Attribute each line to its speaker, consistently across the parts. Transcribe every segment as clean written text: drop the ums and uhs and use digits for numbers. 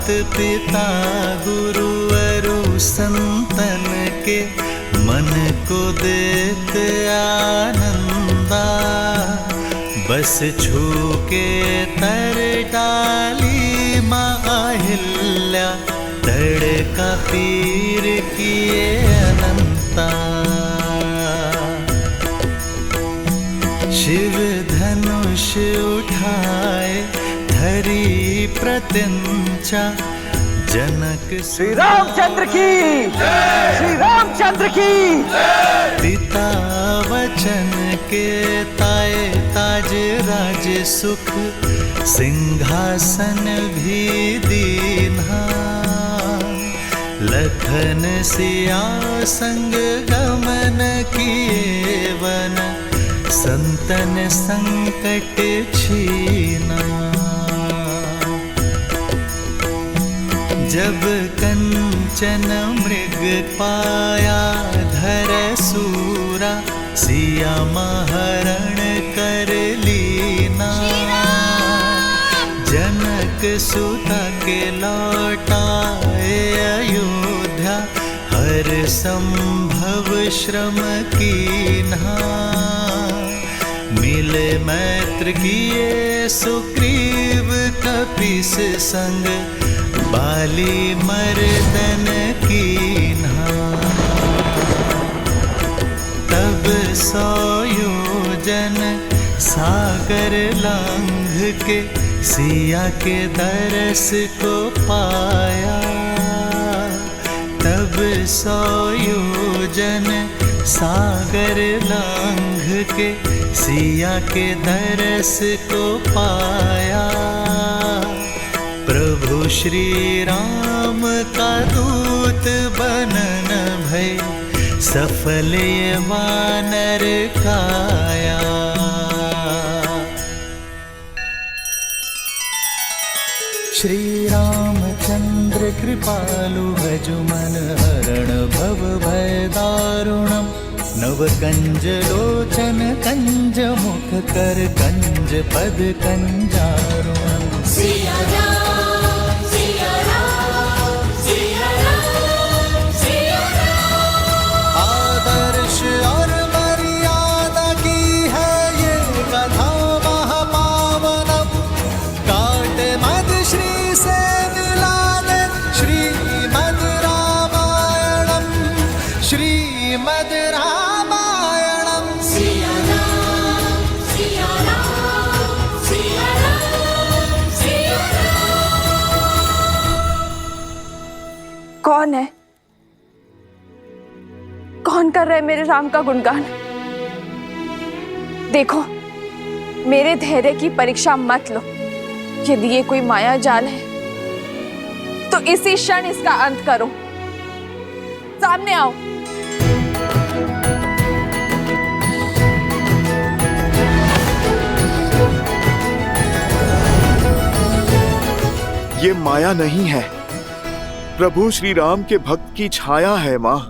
Speaker 1: मात पिता गुरु अरु संतन के मन को देत आनंदा। बस छू के तर डाली माँ अहिल्या तड़का पीर किए अनंता। शिव धनुष उठाए धरी प्रत्यंचा जनक
Speaker 2: श्री रामचंद्र की श्री रामचंद्र की
Speaker 1: पिता वचन के ताए ताज राज सुख सिंहासन भी दीन्हा। लखन सिया संग गमन किए वन संतन संकट छीना। जब कंचन मृग पाया धर सूरा सिया महरण कर लीना। जनक सुता के लौटाए अयोध्या हर संभव श्रम कीन्हा। मिले मैत्र किए सुग्रीव कपीस संग बाली मर्दन कीन्हा। तब 100 योजन सागर लांघ के सिया के दरस को पाया। तब 100 योजन सागर लांघ के सिया के दरस को पाया। प्रभु श्री राम का दूत बनन भय सफल ये वानर काया। श्री रामचंद्र कृपालु भजु मन हरण भव भय दारुणम। नव कंज लोचन कंज मुख कर कंज पद कंजारुणम।
Speaker 3: सिया राम सिया राम सिया राम सिया राम।
Speaker 1: आदर्श और मर्यादा की है ये कथा महापावनम। काट मद श्री से मिला दे श्रीमद् रामायणम श्रीमद् रामायणम।
Speaker 3: सिया राम सिया राम सिया राम सिया राम।
Speaker 4: कौन है? कौन कर रहा है मेरे राम का गुणगान? देखो, मेरे धैर्य की परीक्षा मत लो। यदि ये कोई माया जाल है तो इसी क्षण इसका अंत करो। सामने आओ।
Speaker 5: ये माया नहीं है, प्रभु श्री राम के भक्त की छाया है माँ।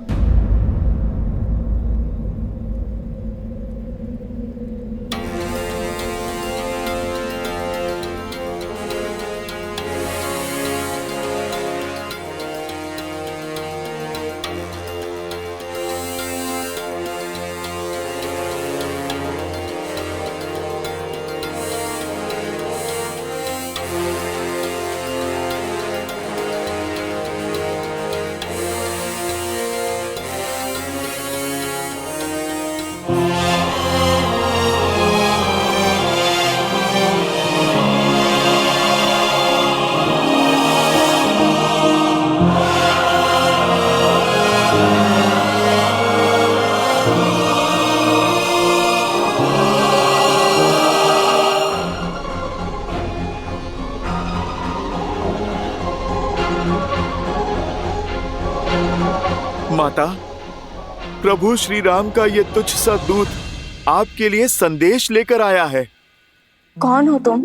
Speaker 5: माता, प्रभु श्री राम का ये तुच्छ सा दूत आपके लिए संदेश लेकर आया है।
Speaker 4: कौन हो तुम?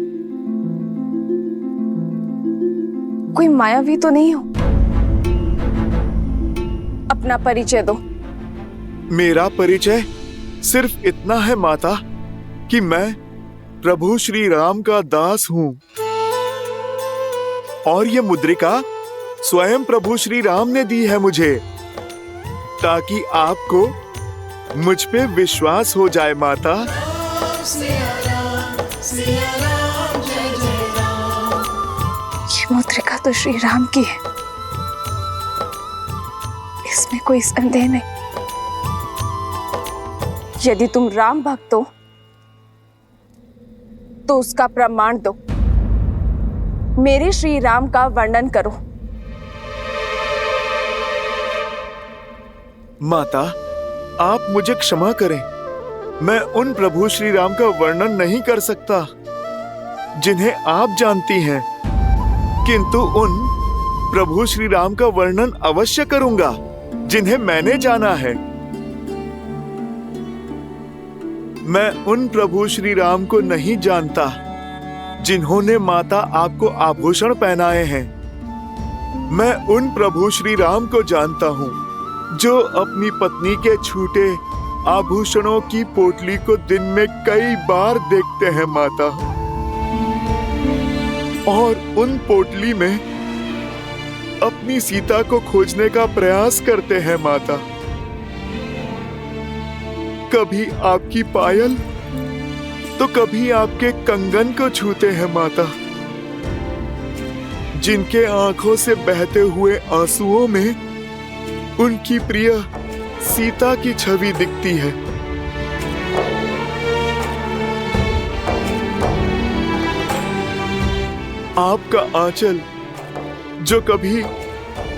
Speaker 4: कोई मायावी तो नहीं हो? अपना परिचय दो।
Speaker 5: मेरा परिचय सिर्फ इतना है माता कि मैं प्रभु श्री राम का दास हूँ और ये मुद्रिका स्वयं प्रभु श्री राम ने दी है मुझे, ताकि आपको मुझ पे विश्वास हो जाए माता।
Speaker 4: ये मुद्रिका तो श्री राम की है, इसमें कोई संदेह नहीं। यदि तुम राम भक्त हो तो उसका प्रमाण दो, मेरे श्री राम का वर्णन करो।
Speaker 5: माता, आप मुझे क्षमा करें, मैं उन प्रभु श्री राम का वर्णन नहीं कर सकता जिन्हें आप जानती हैं, किंतु उन प्रभु श्री राम का वर्णन अवश्य करूंगा जिन्हें मैंने जाना है। मैं उन प्रभु श्री राम को नहीं जानता जिन्होंने माता आपको आभूषण पहनाए हैं। मैं उन प्रभु श्री राम को जानता हूँ जो अपनी पत्नी के छूटे आभूषणों की पोटली को दिन में कई बार देखते हैं माता, और उन पोटली में अपनी सीता को खोजने का प्रयास करते हैं माता। कभी आपकी पायल तो कभी आपके कंगन को छूते हैं माता, जिनके आंखों से बहते हुए आंसुओं में उनकी प्रिय सीता की छवि दिखती है। आपका आंचल जो कभी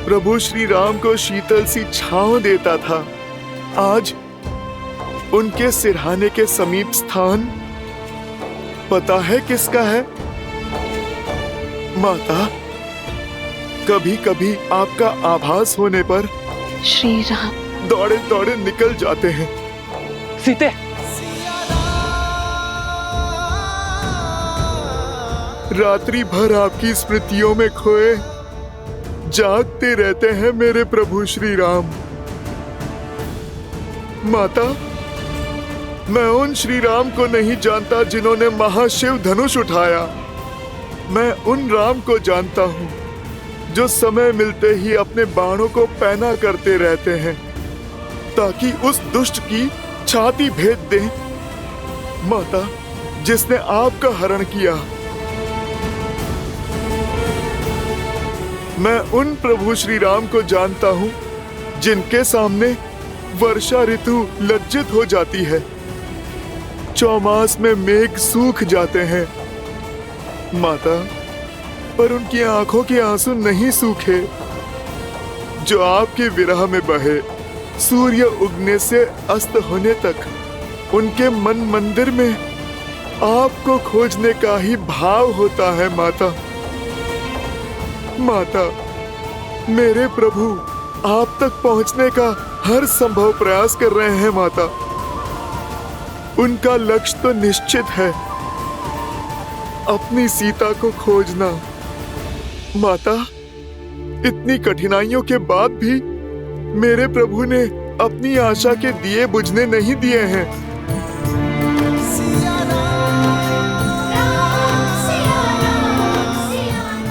Speaker 5: प्रभु श्री राम को शीतल सी छांव देता था, आज उनके सिरहाने के समीप स्थान पता है किसका है माता? कभी कभी आपका आभास होने पर
Speaker 4: श्री राम
Speaker 5: दौड़े दौड़े निकल जाते हैं।
Speaker 2: सीते,
Speaker 5: रात्रि भर आपकी स्मृतियों में खोए जागते रहते हैं मेरे प्रभु श्री राम। माता, मैं उन श्री राम को नहीं जानता जिन्होंने महाशिव धनुष उठाया। मैं उन राम को जानता हूं जो समय मिलते ही अपने बाणों को पैना करते रहते हैं ताकि उस दुष्ट की छाती भेद दें। माता, जिसने आपका हरण किया। मैं उन प्रभु श्री राम को जानता हूं जिनके सामने वर्षा ऋतु लज्जित हो जाती है, चौमास में मेघ सूख जाते हैं। माता, पर उनकी आंखों के आंसू नहीं सूखे जो आपके विरह में बहे। सूर्य उगने से अस्त होने तक उनके मन मंदिर में आपको खोजने का ही भाव होता है माता। माता, मेरे प्रभु आप तक पहुंचने का हर संभव प्रयास कर रहे हैं माता। उनका लक्ष्य तो निश्चित है, अपनी सीता को खोजना। माता, इतनी कठिनाइयों के बाद भी मेरे प्रभु ने अपनी आशा के दिए बुझने नहीं दिए हैं।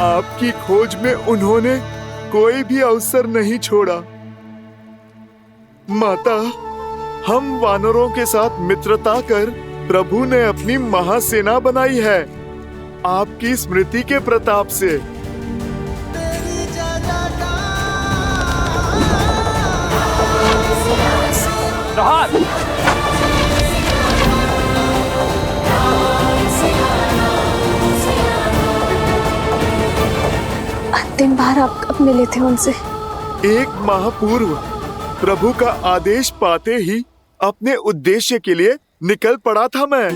Speaker 5: आपकी खोज में उन्होंने कोई भी अवसर नहीं छोड़ा। माता, हम वानरों के साथ मित्रता कर प्रभु ने अपनी महासेना बनाई है आपकी स्मृति के प्रताप से।
Speaker 2: प्रहार!
Speaker 4: अंतिम बार आप कब मिले थे उनसे?
Speaker 5: 1 माह पूर्व प्रभु का आदेश पाते ही अपने उद्देश्य के लिए निकल पड़ा था मैं।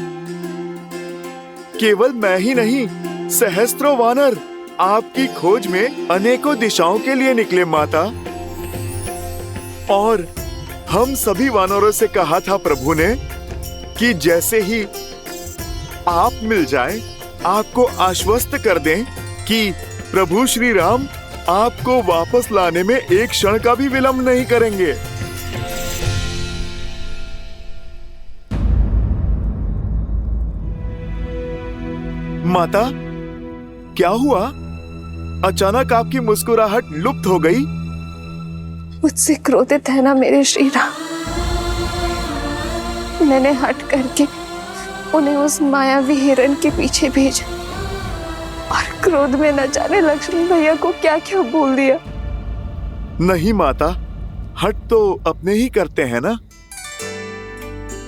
Speaker 5: केवल मैं ही नहीं, सहस्त्रों वानर आपकी खोज में अनेकों दिशाओं के लिए निकले माता। और हम सभी वानरों से कहा था प्रभु ने कि जैसे ही आप मिल जाएं, आपको आश्वस्त कर दें कि प्रभु श्री राम आपको वापस लाने में एक क्षण का भी विलंब नहीं करेंगे। माता, क्या हुआ? अचानक आपकी मुस्कुराहट लुप्त हो गई।
Speaker 4: मुझसे क्रोधित है ना मेरे श्री राम। मैंने हट करके उन्हें उस मायावी हिरण के पीछे भेजा और क्रोध में न जाने लक्ष्मण भैया को क्या क्या बोल दिया।
Speaker 5: नहीं माता, हट तो अपने ही करते हैं ना।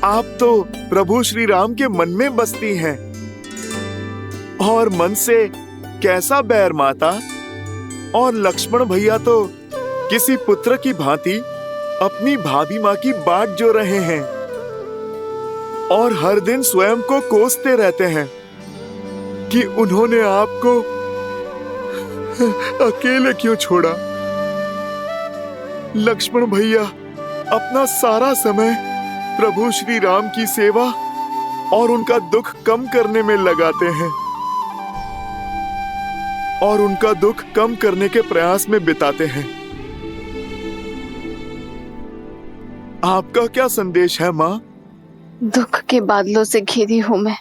Speaker 5: आप तो प्रभु श्री राम के मन में बसती हैं। और मन से कैसा बैर माता। और लक्ष्मण भैया तो किसी पुत्र की भांति अपनी भाभी माँ की बाट जो रहे हैं और हर दिन स्वयं को कोसते रहते हैं कि उन्होंने आपको अकेले क्यों छोड़ा। लक्ष्मण भैया अपना सारा समय प्रभु श्री राम की सेवा और उनका दुख कम करने में लगाते हैं और उनका दुख कम करने के प्रयास में बिताते हैं। आपका क्या संदेश है माँ?
Speaker 4: दुख के बादलों से घिरी हूं मैं।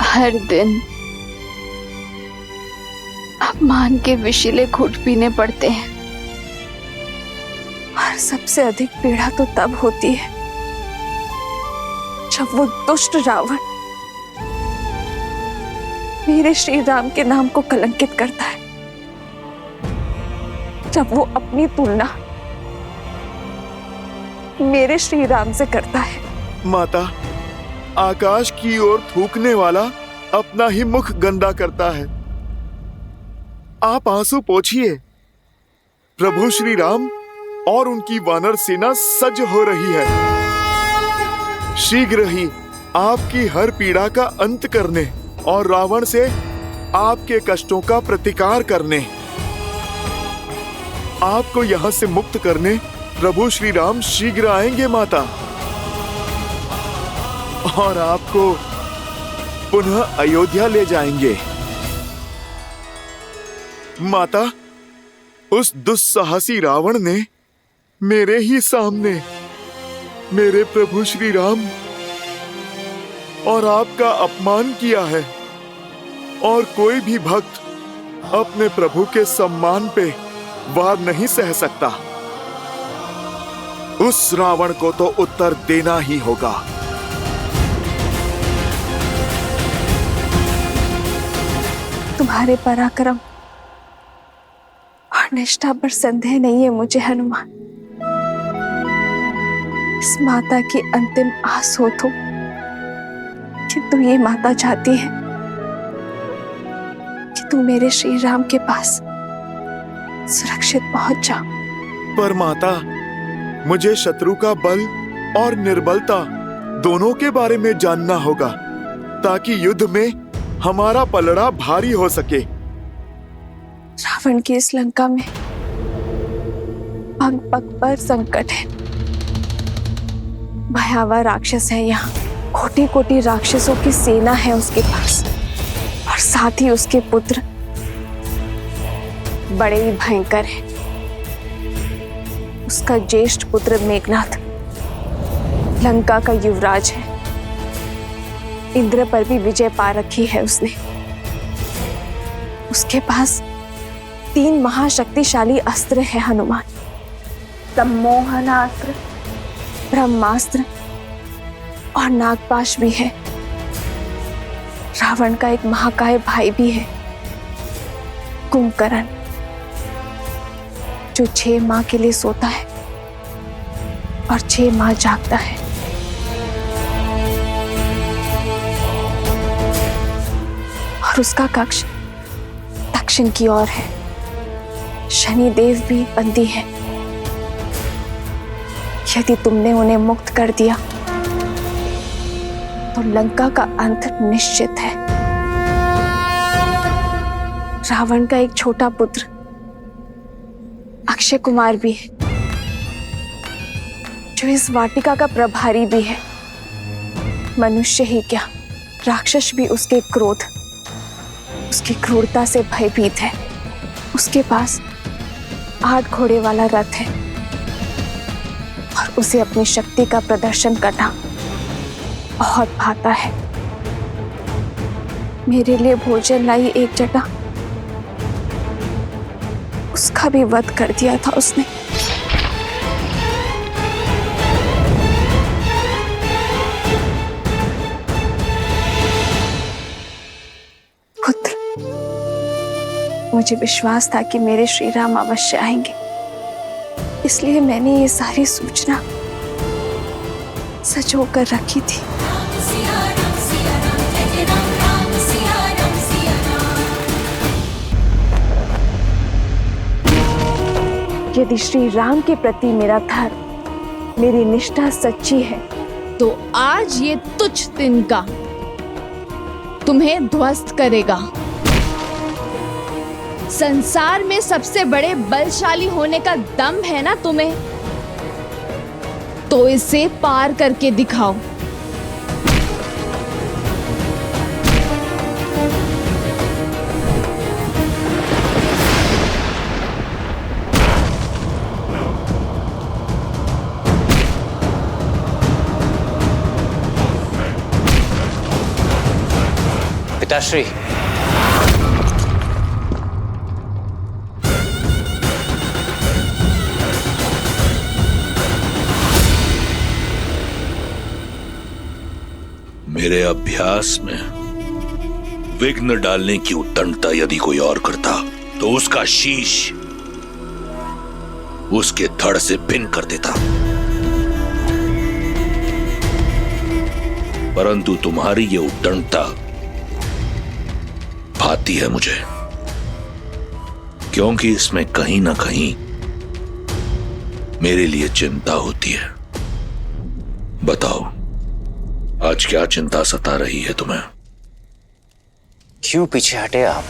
Speaker 4: हर दिन अपमान के विषीले घूंट पीने पड़ते हैं और सबसे अधिक पीड़ा तो तब होती है जब वो दुष्ट रावण मेरे श्री राम के नाम को कलंकित करता है, जब वो अपनी तुलना मेरे श्री राम से करता है।
Speaker 5: माता, आकाश की ओर थूकने वाला अपना ही मुख गंदा करता है। आप आंसू पोंछिए। प्रभु श्री राम और उनकी वानर सेना सज्ज हो रही है, शीघ्र ही आपकी हर पीड़ा का अंत करने और रावण से आपके कष्टों का प्रतिकार करने, आपको यहां से मुक्त करने प्रभु श्री राम शीघ्र आएंगे माता, और आपको पुनः अयोध्या ले जाएंगे। माता, उस दुस्साहसी रावण ने मेरे ही सामने मेरे प्रभु श्री राम और आपका अपमान किया है, और कोई भी भक्त अपने प्रभु के सम्मान पे वार नहीं सह सकता। उस रावण को तो उत्तर देना ही होगा।
Speaker 4: तुम्हारे पराक्रम और निष्ठा पर संदेह नहीं है मुझे हनुमान। इस माता की अंतिम आस हो तो किंतु ये माता चाहती है कि तुम मेरे श्री राम के पास सुरक्षित पहुंच जाओ।
Speaker 5: पर माता, मुझे शत्रु का बल और निर्बलता दोनों के बारे में जानना होगा, ताकि युद्ध में हमारा पलड़ा भारी हो सके।
Speaker 4: रावण की इस लंका में पग पग पर संकट है। भयावह राक्षस है यहाँ, कोटि कोटि राक्षसों की सेना है उसके पास, और साथ ही उसके पुत्र बड़े ही भयंकर हैं। उसका ज्येष्ठ पुत्र मेघनाथ लंका का युवराज है। इंद्र पर भी विजय पा रखी है उसने। उसके पास 3 महाशक्तिशाली अस्त्र है हनुमान। सम्मोहनास्त्र, ब्रह्मास्त्र और नागपाश भी है। रावण का एक महाकाय भाई भी है, कुंभकर्ण, जो 6 माह के लिए सोता है और 6 माह जागता है। और उसका कक्ष दक्षिण की ओर है। शनि देव भी बंदी है। यदि तुमने उन्हें मुक्त कर दिया तो लंका का अंत निश्चित है। रावण का एक छोटा पुत्र अक्षय कुमार भी है, जो इस वाटिका का प्रभारी भी है। मनुष्य ही क्या, राक्षस भी उसके क्रोध, उसकी क्रूरता से भयभीत है। उसके पास 8 घोड़े वाला रथ है और उसे अपनी शक्ति का प्रदर्शन करना बहुत भाता है। मेरे लिए भोजन लाई एक जटा उसका भी वध कर दिया था उसने। पुत्र, मुझे विश्वास था कि मेरे श्री राम अवश्य आएंगे, इसलिए मैंने ये सारी सूचना सजो कर रखी थी।
Speaker 3: सिया राम जय जय राम राम सिया राम सिया राम।
Speaker 4: यदि श्री राम के प्रति मेरा धर्म, मेरी निष्ठा सच्ची है,
Speaker 6: तो आज ये तुच्छ तिनका तुम्हें ध्वस्त करेगा। संसार में सबसे बड़े बलशाली होने का दम है ना तुम्हें, तो इसे पार करके दिखाओ।
Speaker 7: पिताश्री,
Speaker 8: मेरे अभ्यास में विघ्न डालने की उद्दंडता यदि कोई और करता तो उसका शीश उसके धड़ से भिन्न कर देता, परंतु तुम्हारी ये उद्दंडता भाती है मुझे, क्योंकि इसमें कहीं ना कहीं मेरे लिए चिंता होती है। बताओ, आज क्या चिंता सता रही है तुम्हें?
Speaker 7: क्यों पीछे हटे आप?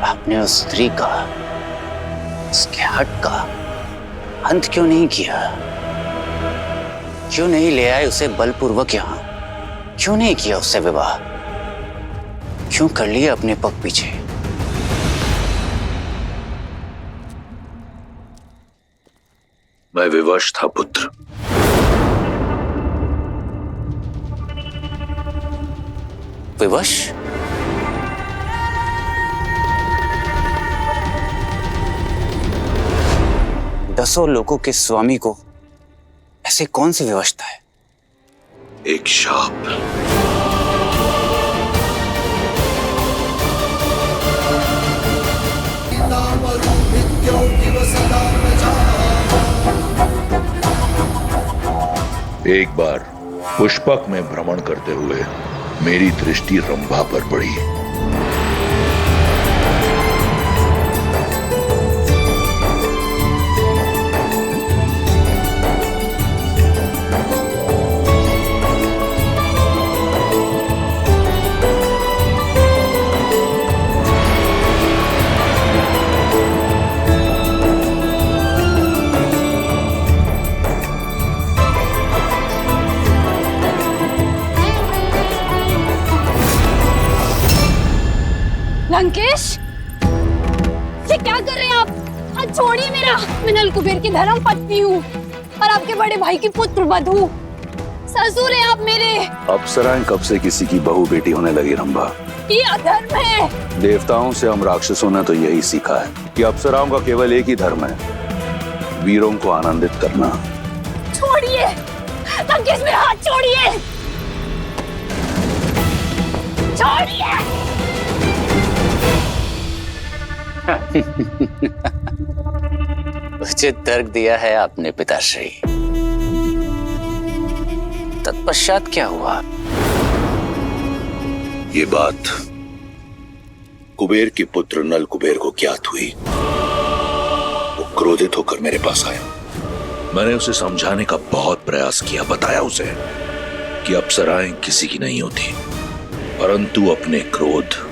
Speaker 7: आपने उस स्त्री का, उसके हट का अंत क्यों नहीं किया? क्यों नहीं ले आए उसे बलपूर्वक यहां? क्यों नहीं किया उससे विवाह? क्यों कर लिया अपने पग पीछे?
Speaker 8: मैं विवश था पुत्र।
Speaker 7: विवश? दसों लोगों के स्वामी को ऐसे कौन सी विवशता है?
Speaker 8: एक शाप। एक बार पुष्पक में भ्रमण करते हुए मेरी दृष्टि रंभा पर पड़ी।
Speaker 6: लंकेश, ये क्या कर रहे हैं आप? हाथ छोड़िए मेरा। मैं नल कुबेर की धर्म पत्नी हूँ और आपके बड़े भाई की पुत्र वधू हूँ। ससुर है आप मेरे।
Speaker 9: अप्सराएं कब से किसी की बहू बेटी होने लगी रंभा?
Speaker 6: ये अधर्म है।
Speaker 9: देवताओं से हम राक्षसों ने तो यही सीखा है कि अप्सराओं का केवल एक ही धर्म है, वीरों को आनंदित करना।
Speaker 6: छोड़िए लंकेश, मेरा हाथ छोड़िए। छोड़िए।
Speaker 7: उचित तर्क दिया है आपने पिताश्री। तत्पश्चात क्या हुआ?
Speaker 8: ये बात कुबेर के पुत्र नल कुबेर को ज्ञात हुई। वो क्रोधित होकर मेरे पास आया। मैंने उसे समझाने का बहुत प्रयास किया, बताया उसे कि अप्सराएं किसी की नहीं होती, परंतु अपने क्रोध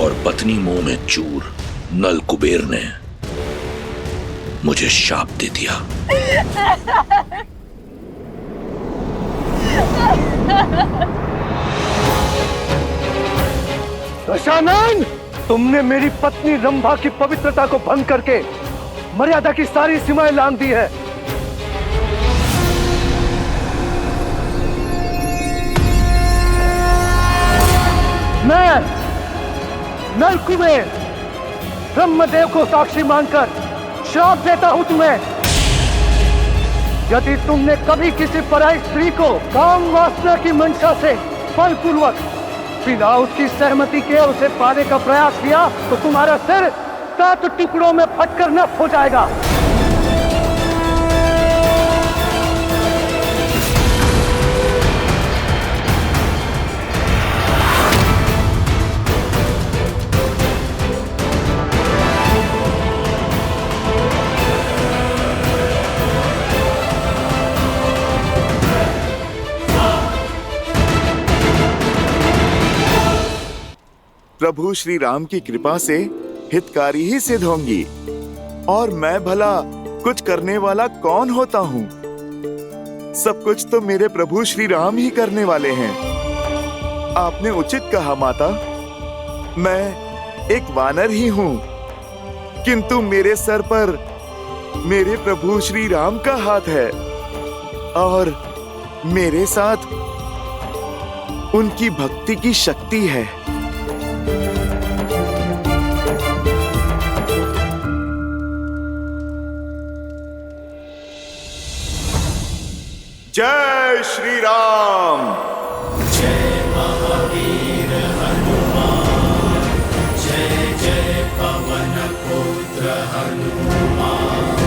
Speaker 8: और पत्नी मोह में चूर नल कुबेर ने मुझे शाप दे दिया।
Speaker 2: दशानन, तुमने मेरी पत्नी रंभा की पवित्रता को भंग करके मर्यादा की सारी सीमाएं लांघ दी है। मैं नल कुबेर ब्रह्मदेव को साक्षी मानकर श्राप देता हूं तुम्हें। यदि तुमने कभी किसी पराई स्त्री को काम वासना की मंशा से बलपूर्वक बिना उसकी सहमति के उसे पाने का प्रयास किया तो तुम्हारा सिर 7 टुकड़ों में फटकर नष्ट हो जाएगा।
Speaker 5: प्रभु श्री राम की कृपा से हितकारी ही सिद्ध होंगी। और मैं भला कुछ करने वाला कौन होता हूँ? सब कुछ तो मेरे प्रभु श्री राम ही करने वाले हैं। आपने उचित कहा माता, मैं एक वानर ही हूँ, किंतु मेरे सर पर मेरे प्रभु श्री राम का हाथ है और मेरे साथ उनकी भक्ति की शक्ति है। जय श्री राम।
Speaker 1: जय महावीर हनुमान, जय जय पवन पुत्र हनुमान,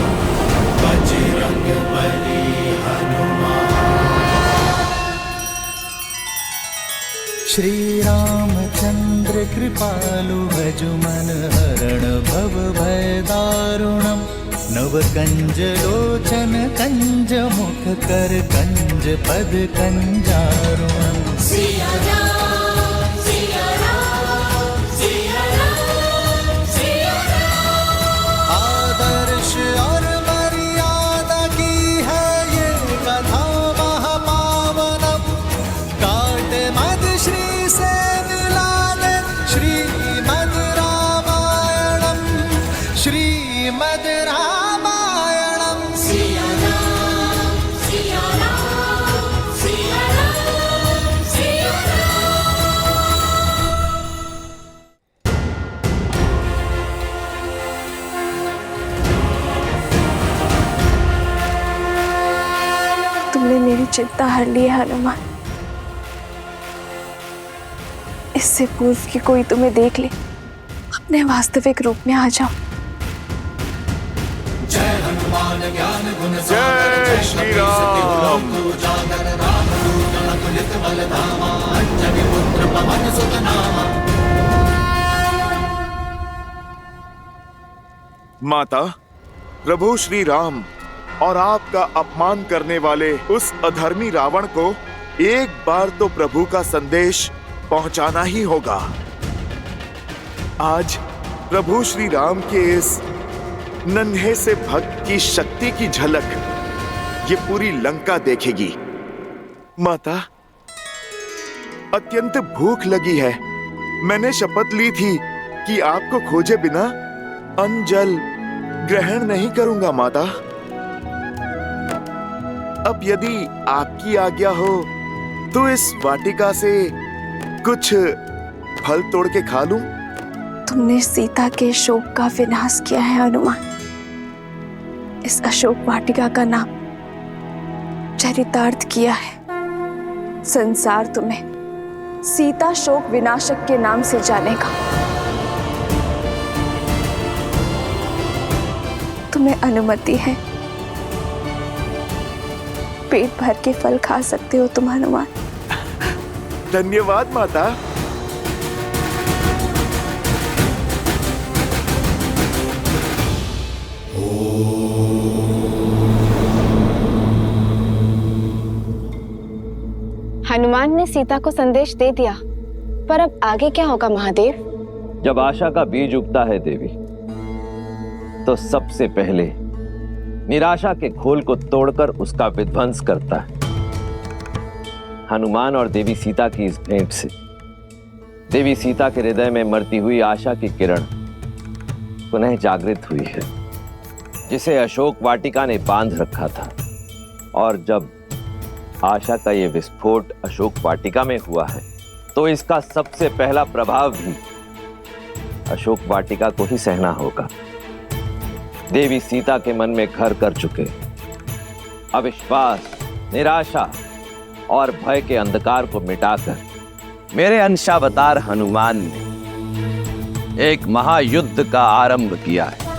Speaker 1: बजरंग बली हनुमान। श्री रामचंद्र कृपालु भजुमन हरण भव भय दारुणम, नव कंज लोचन कंज मुख कर कंज पद कंजारुणम।
Speaker 3: सिया राम सिया राम सिया राम सिया राम।
Speaker 1: आदर्श और मर्यादा की है ये कथा महापावनम, काटे मद श्री से मिला दे श्रीमद् रामायणम, श्रीमद् रामायणम।
Speaker 3: सिया राम सिया राम सिया राम सिया राम।
Speaker 4: तुमने मेरी चिंता हर ली है हनुमान। इससे पूर्व कि कोई तुम्हें देख ले, अपने वास्तविक रूप में आ जाओ।
Speaker 1: जय हनुमान ज्ञान गुण
Speaker 5: जय श्री राम।
Speaker 1: उजागर राम दूत अतुलित बल धामा, अंजनी पुत्र पवन सुत नामा।
Speaker 5: माता, प्रभु श्री राम और आपका अपमान करने वाले उस अधर्मी रावण को एक बार तो प्रभु का संदेश पहुंचाना ही होगा। आज प्रभु श्री राम के इस नन्हे से भक्त की शक्ति की झलक ये पूरी लंका देखेगी। माता, अत्यंत भूख लगी है। मैंने शपथ ली थी कि आपको खोजे बिना अन्न जल ग्रहण नहीं करूंगा माता। अब यदि आपकी आज्ञा हो तो इस वाटिका से कुछ फल तोड़ के खा लूं?
Speaker 4: तुमने सीता के शोक का विनाश किया है हनुमान। इस अशोक वाटिका का नाम चरितार्थ किया है। संसार तुम्हें सीता शोक विनाशक के नाम से जानेगा। तुम्हें अनुमति है, पेट भर के फल खा सकते हो तुम हनुमान।
Speaker 5: धन्यवाद माता।
Speaker 10: हनुमान ने सीता को संदेश दे दिया, पर अब आगे क्या होगा महादेव?
Speaker 11: जब आशा का बीज उगता है देवी, तो सबसे पहले निराशा के घोल को तोड़कर उसका विध्वंस करता है। हनुमान और देवी सीता की इस भेंट से देवी सीता के हृदय में मरती हुई आशा की किरण पुनः जागृत हुई है, जिसे अशोक वाटिका ने बांध रखा था। और जब आशा का ये विस्फोट अशोक वाटिका में हुआ है, तो इसका सबसे पहला प्रभाव भी अशोक वाटिका को ही सहना होगा। देवी सीता के मन में घर कर चुके अविश्वास, निराशा और भय के अंधकार को मिटाकर मेरे अंशावतार हनुमान ने एक महायुद्ध का आरंभ किया है,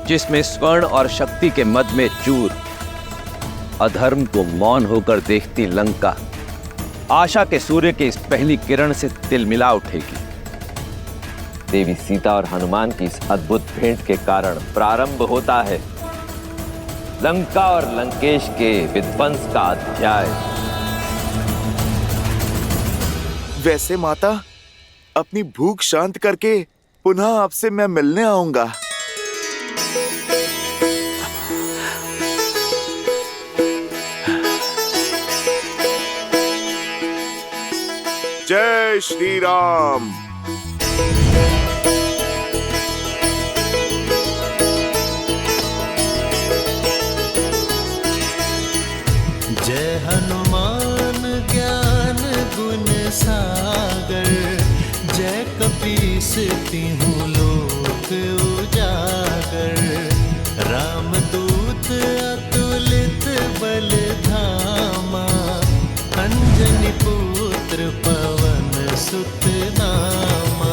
Speaker 11: जिसमें स्वर्ण और शक्ति के मद में चूर, अधर्म को मौन होकर देखती लंका आशा के सूर्य की इस पहली किरण से तिलमिला उठेगी। देवी सीता और हनुमान की इस अद्भुत भेंट के कारण प्रारंभ होता है लंका और लंकेश के विध्वंस का अध्याय।
Speaker 5: वैसे माता, अपनी भूख शांत करके पुनः आपसे मैं मिलने आऊंगा। जय श्री राम।
Speaker 1: जय हनुमान ज्ञान गुण सागर, जय कपीस तिहुँ लोक उजागर। रामदूत अतुलित बल धामा, अंजनी पुत्र पवन सुत नामा।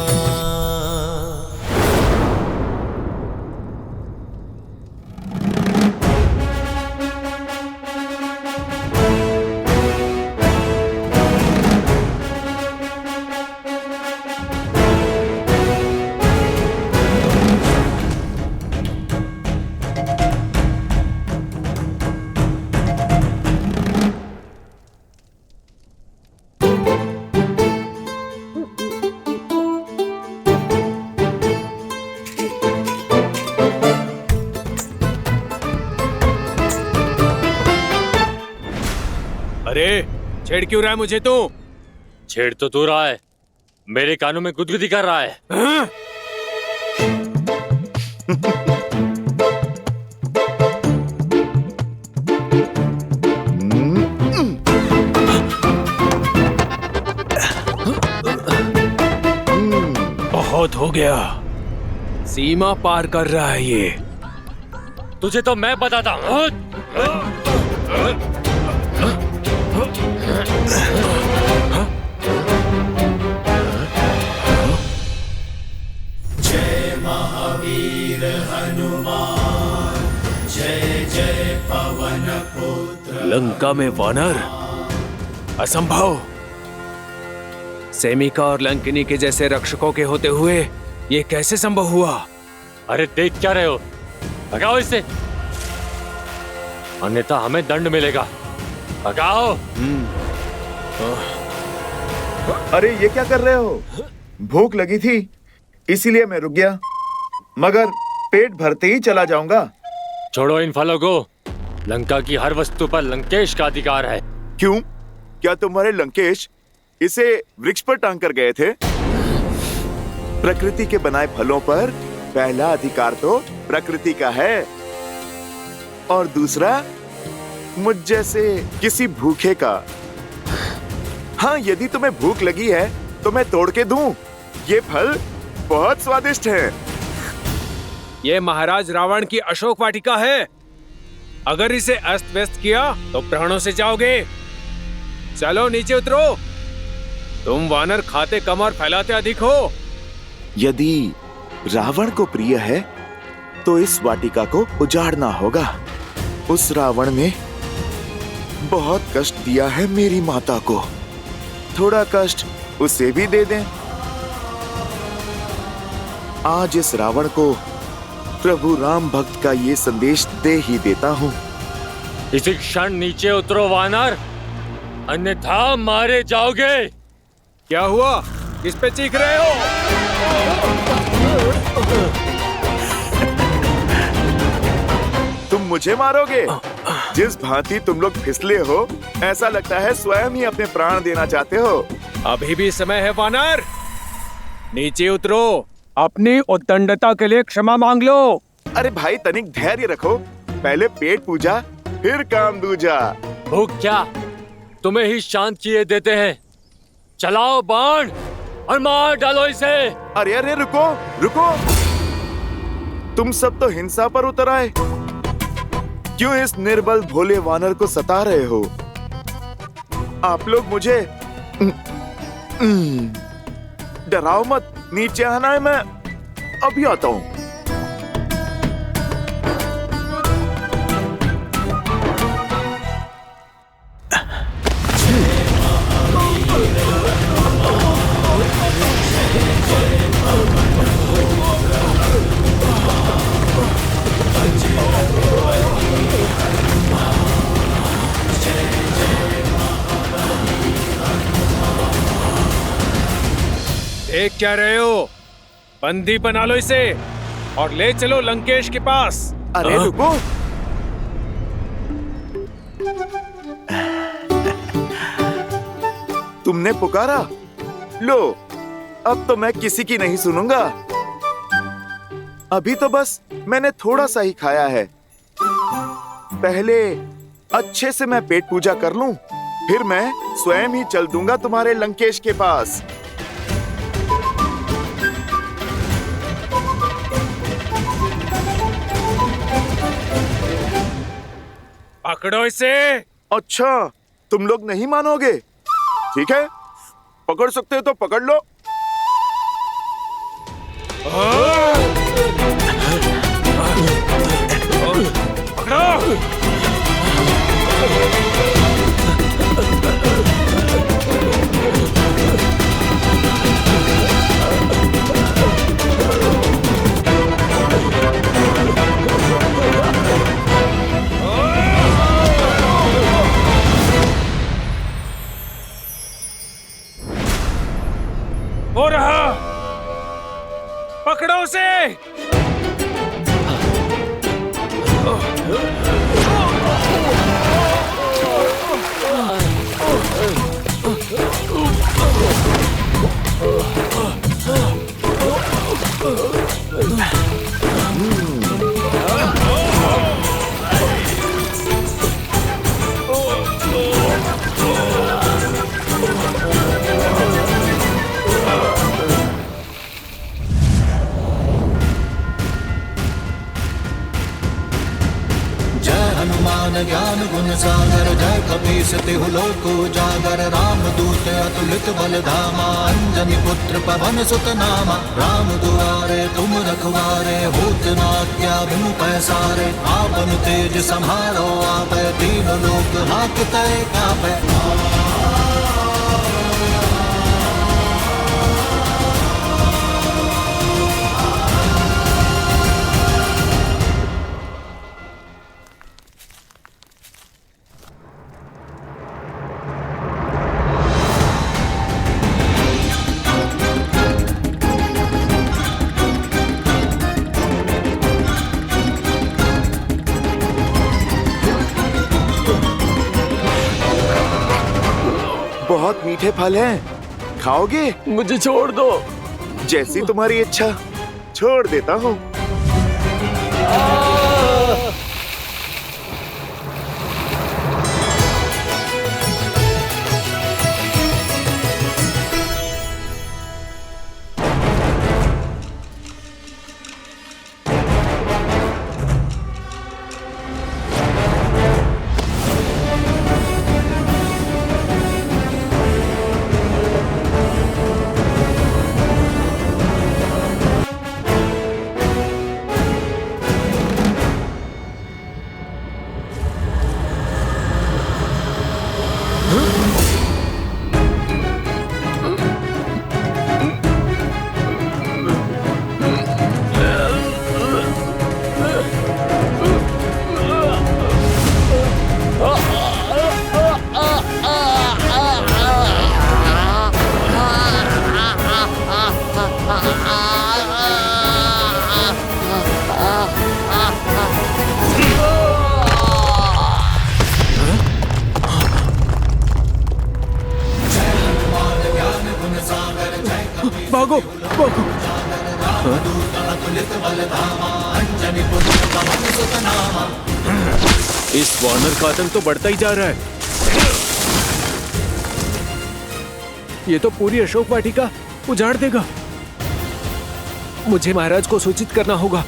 Speaker 12: अरे छेड़ क्यों रहा है मुझे तू?
Speaker 13: छेड़ तो तू रहा है, मेरे कानों में गुदगुदी कर रहा है।
Speaker 12: हाँ? बहुत हो गया, सीमा पार कर रहा है ये।
Speaker 13: तुझे तो मैं बताता हूँ।
Speaker 1: जय महावीर हनुमान, जय जय पवन पुत्र।
Speaker 12: लंका में वानर? असंभव। सेमिका और लंकिनी के जैसे रक्षकों के होते हुए ये कैसे संभव हुआ?
Speaker 13: अरे देख क्या रहे हो, भगाओ इसे, अन्यथा हमें दंड मिलेगा। भगाओ।
Speaker 5: अरे ये क्या कर रहे हो? भूख लगी थी इसीलिए मैं रुक गया, मगर पेट भरते ही चला जाऊंगा।
Speaker 13: छोड़ो इन फलों को, लंका की हर वस्तु पर लंकेश का अधिकार है।
Speaker 5: क्यों? क्या तुम्हारे लंकेश इसे वृक्ष पर टांग कर गए थे? प्रकृति के बनाए फलों पर पहला अधिकार तो प्रकृति का है, और दूसरा मुझ जैसे किसी भूखे का। हाँ, यदि तुम्हें भूख लगी है तो मैं तोड़ के दूं। ये फल बहुत स्वादिष्ट हैं।
Speaker 12: ये महाराज रावण की अशोक वाटिका है। अगर इसे अस्त व्यस्त किया तो प्राणों से जाओगे। चलो नीचे उतरो। तुम वानर खाते कम और फैलाते अधिक हो।
Speaker 5: यदि रावण को प्रिय है तो इस वाटिका को उजाड़ना होगा। उस रावण ने बहुत कष्ट दिया है मेरी माता को, थोड़ा कष्ट उसे भी दे दें। आज इस रावण को प्रभु राम भक्त का ये संदेश दे ही देता हूँ।
Speaker 13: इसी क्षण नीचे उतरो वानर, अन्यथा मारे जाओगे।
Speaker 12: क्या हुआ? किस पे चीख रहे हो?
Speaker 5: तुम मुझे मारोगे? जिस भांति तुम लोग फिसले हो, ऐसा लगता है स्वयं ही अपने प्राण देना चाहते हो।
Speaker 12: अभी भी समय है वानर, नीचे उतरो। अपनी उद्दंडता के लिए क्षमा मांग लो।
Speaker 5: अरे भाई, तनिक धैर्य रखो, पहले पेट पूजा फिर काम दूजा।
Speaker 13: भूख क्या तुम्हें ही शांत किए देते हैं। चलाओ बाण। और मार डालो इसे।
Speaker 5: अरे अरे रुको रुको, तुम सब तो हिंसा पर उतर आए। क्यों इस निर्बल भोले वानर को सता रहे हो? आप लोग मुझे डराओ मत, नीचे आना है, मैं अभी आता हूं।
Speaker 12: देख क्या रहे हो? बंदी बना लो इसे और ले चलो लंकेश के पास।
Speaker 5: अरे रुको, तुमने पुकारा, लो अब तो मैं किसी की नहीं सुनूंगा। अभी तो बस मैंने थोड़ा सा ही खाया है। पहले अच्छे से मैं पेट पूजा कर लूं, फिर मैं स्वयं ही चल दूंगा तुम्हारे लंकेश के पास।
Speaker 12: पकड़ो इसे।
Speaker 5: अच्छा, तुम लोग नहीं मानोगे? ठीक है, पकड़ सकते हो तो पकड़ लो।
Speaker 12: पकड़ो। हो रहा, पकड़ो उसे।
Speaker 1: हनुमान ज्ञान गुण सागर, जय कपीस तिहु लोक उजागर। राम दूत अतुलित बल धामा, अंजनी पुत्र पवन सुत नामा। राम दुआरे तुम रखवारे, होत न क्या बिनु पैसारे। आपन तेज सम्हारो आपै, तीन लोक हांकते कापै।
Speaker 5: बहुत मीठे फल हैं, खाओगे?
Speaker 13: मुझे छोड़ दो।
Speaker 5: जैसी तुम्हारी इच्छा, छोड़ देता हूँ।
Speaker 12: भागो भागो। इस वानर का आतंक तो बढ़ता ही जा रहा है। ये तो पूरी अशोक वाटिका उजाड़ देगा। मुझे महाराज को सूचित करना होगा।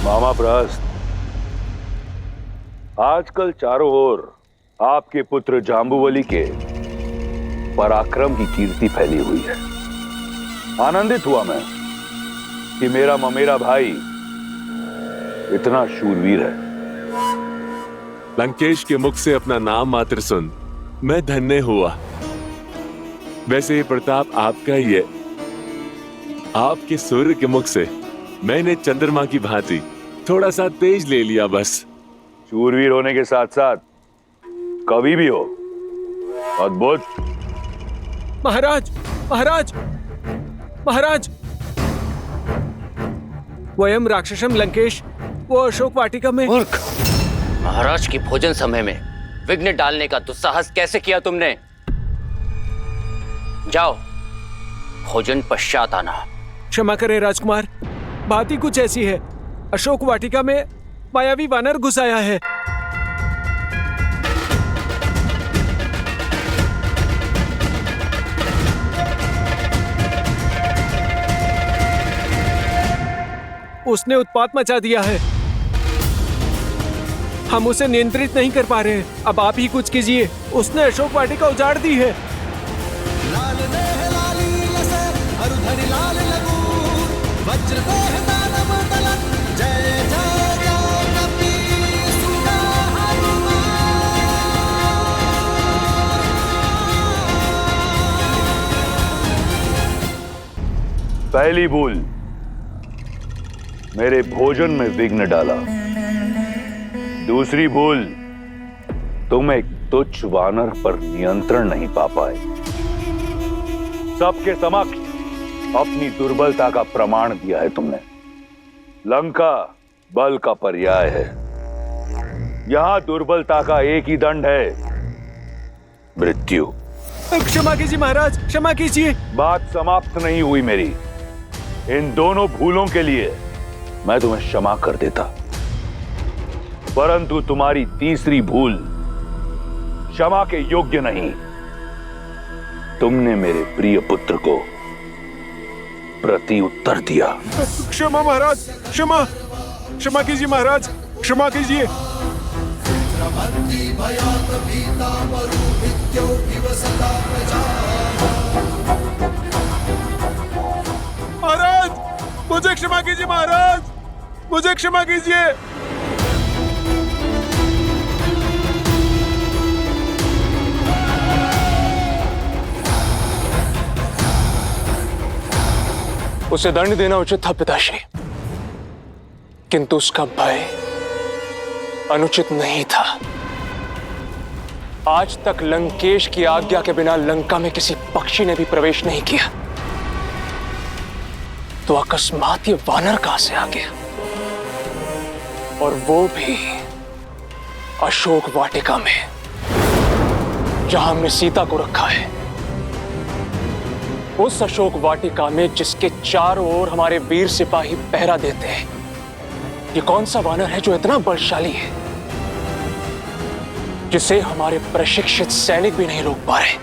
Speaker 9: मामा प्रहस्त, आजकल चारों ओर आपके पुत्र जाम्बुवली के पराक्रम की कीर्ति फैली हुई है। आनंदित हुआ मैं कि मेरा ममेरा भाई इतना शूरवीर है।
Speaker 14: लंकेश के मुख से अपना नाम मात्र सुन मैं धन्य हुआ। वैसे ये प्रताप आपका ही है। आपके सूर्य के मुख से मैंने चंद्रमा की भांति थोड़ा सा तेज ले लिया बस।
Speaker 9: शूरवीर होने के साथ साथ कवि भी हो। अद्भुत।
Speaker 12: महाराज, महाराज, महाराज, वयम राक्षसम लंकेश वो अशोक वाटिका में।
Speaker 7: मूर्ख! महाराज की भोजन समय में विघ्न डालने का दुस्साहस कैसे किया तुमने? जाओ, भोजन पश्चात आना।
Speaker 12: क्षमा करें राजकुमार, बात ही कुछ ऐसी है। अशोक वाटिका में मायावी वानर घुस आया है। उसने उत्पात मचा दिया है। हम उसे नियंत्रित नहीं कर पा रहे हैं। अब आप ही कुछ कीजिए। उसने अशोक वाटिका उजाड़ दी है।
Speaker 9: पहली भूल, मेरे भोजन में विघ्न डाला। दूसरी भूल, तुम एक तुच्छ वानर पर नियंत्रण नहीं पा पाए। सबके समक्ष अपनी दुर्बलता का प्रमाण दिया है तुमने। लंका बल का पर्याय है। यहां दुर्बलता का एक ही दंड है, मृत्यु।
Speaker 12: क्षमा कीजिए महाराज, क्षमा कीजिए।
Speaker 9: बात समाप्त नहीं हुई मेरी। इन दोनों भूलों के लिए मैं तुम्हें क्षमा कर देता, परंतु तुम्हारी तीसरी भूल क्षमा के योग्य नहीं। तुमने मेरे प्रिय पुत्र को प्रति उत्तर दिया।
Speaker 12: क्षमा महाराज, क्षमा, क्षमा कीजिए महाराज, क्षमा कीजिए। महाराज, मुझे क्षमा कीजिए महाराज, मुझे क्षमा कीजिए।
Speaker 15: उसे दंड देना उचित था पिताश्री, किंतु उसका भय अनुचित नहीं था। आज तक लंकेश की आज्ञा के बिना लंका में किसी पक्षी ने भी प्रवेश नहीं किया, तो अकस्मात ये वानर कहां से आ गया? और वो भी अशोक वाटिका में, जहां हमने सीता को रखा है। उस अशोक वाटिका में जिसके चारों ओर हमारे वीर सिपाही पहरा देते हैं। ये कौन सा वानर है जो इतना बलशाली है, जिसे हमारे प्रशिक्षित सैनिक भी नहीं रोक पा रहे?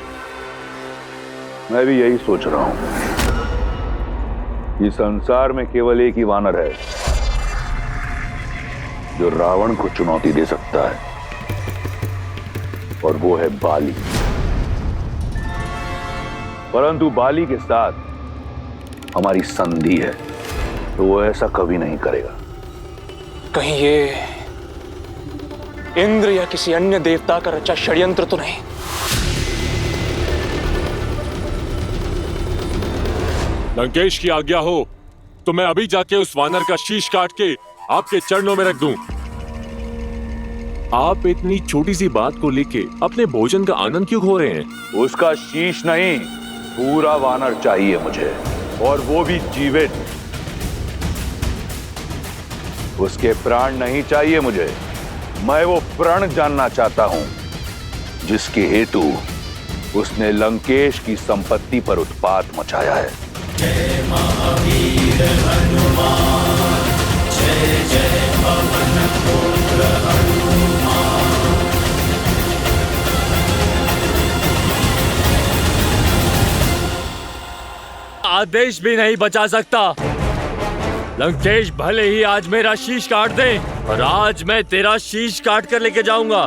Speaker 9: मैं भी यही सोच रहा हूं। इस संसार में केवल एक ही वानर है जो रावण को चुनौती दे सकता है, और वो है बाली। परंतु बाली के साथ हमारी संधि है, तो वो ऐसा कभी नहीं करेगा।
Speaker 15: कहीं ये इंद्र या किसी अन्य देवता का रचा षड्यंत्र तो नहीं?
Speaker 14: लंकेश की आज्ञा हो तो मैं अभी जाके उस वानर का शीश काट के आपके चरणों में रख दूं। आप इतनी छोटी सी बात को लेके अपने भोजन का आनंद क्यों खो रहे हैं?
Speaker 9: उसका शीश नहीं, पूरा वानर चाहिए मुझे, और वो भी जीवित। उसके प्राण नहीं चाहिए मुझे। मैं वो प्रण जानना चाहता हूं जिसके हेतु उसने लंकेश की संपत्ति पर उत्पात मचाया है।
Speaker 1: जय महावीर हनुमान, जय जय
Speaker 13: आदेश भी नहीं बचा सकता। लंकेश भले ही आज मेरा शीश काट दे, और आज मैं तेरा शीश काट कर लेके जाऊंगा।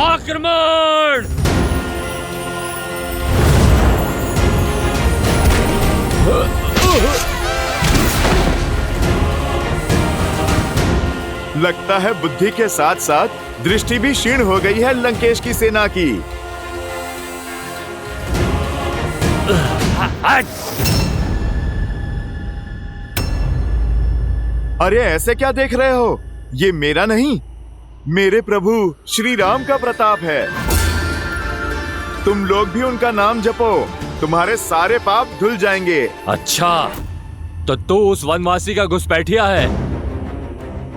Speaker 13: आक्रमण!
Speaker 5: लगता है बुद्धि के साथ साथ दृष्टि भी क्षीण हो गई है लंकेश की सेना की। अरे ऐसे क्या देख रहे हो? ये मेरा नहीं, मेरे प्रभु श्री राम का प्रताप है। तुम लोग भी उनका नाम जपो, तुम्हारे सारे पाप धुल जाएंगे।
Speaker 13: अच्छा, तो तू उस वनवासी का घुसपैठिया है?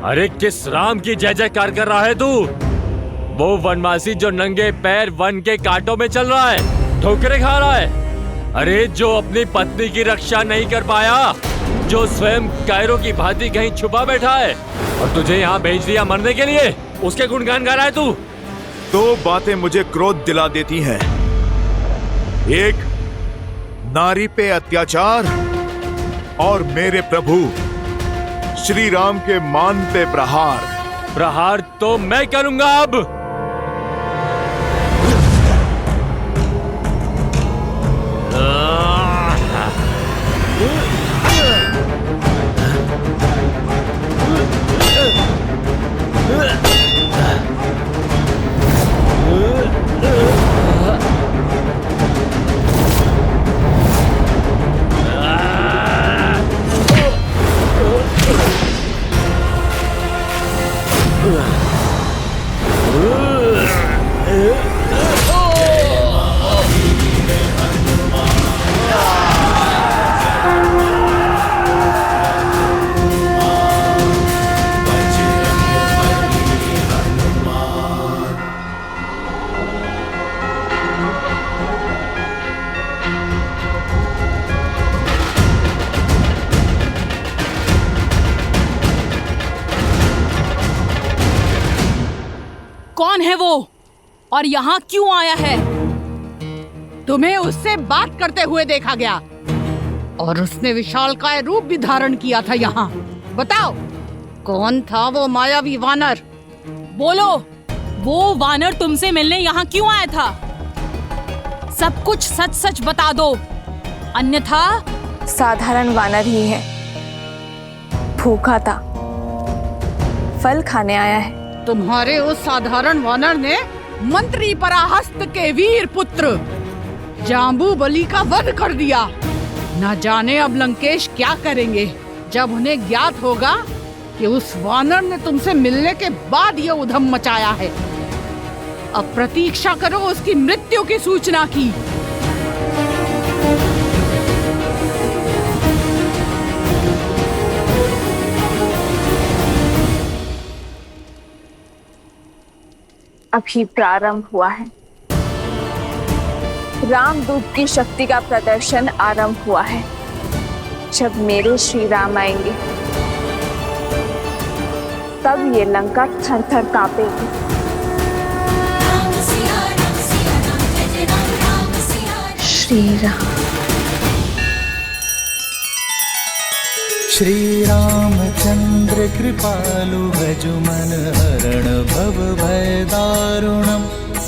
Speaker 13: अरे किस राम की जय जयकार कर रहा है तू? वो वनवासी जो नंगे पैर वन के कांटों में चल रहा है, ठोकरें खा रहा है। अरे जो अपनी पत्नी की रक्षा नहीं कर पाया, जो स्वयं कायरों की भांति कहीं छुपा बैठा है, और तुझे यहाँ भेज दिया मरने के लिए, उसके गुणगान गा रहा है तू।
Speaker 5: दो बातें मुझे क्रोध दिला देती हैं। एक, नारी पे अत्याचार, और मेरे प्रभु श्री राम के मान पे प्रहार।
Speaker 13: प्रहार तो मैं करूंगा अब।
Speaker 16: कौन है वो और यहाँ क्यों आया है? तुम्हें उससे बात करते हुए देखा गया और उसने विशालकाय रूप भी धारण किया था यहाँ। बताओ, कौन था वो मायावी वानर?
Speaker 6: बोलो, वो वानर तुमसे मिलने यहाँ क्यों आया था? सब कुछ सच सच बता दो, अन्यथा।
Speaker 4: साधारण वानर ही है, भूखा था, फल खाने आया है।
Speaker 16: तुम्हारे उस साधारण वानर ने मंत्री पराहस्त के वीर पुत्र जाम्बूबली का वध कर दिया। न जाने अब लंकेश क्या करेंगे जब उन्हें ज्ञात होगा कि उस वानर ने तुमसे मिलने के बाद ये उधम मचाया है। अब प्रतीक्षा करो उसकी मृत्यु की सूचना की।
Speaker 4: अभी प्रारंभ हुआ है। रामदूत की शक्ति का प्रदर्शन आरंभ हुआ है। जब मेरे श्री राम आएंगे तब ये लंका थर-थर कांपेगी। श्री राम।
Speaker 1: श्री रामचंद्र कृपालु भज मन हरण भव भय दारुणम।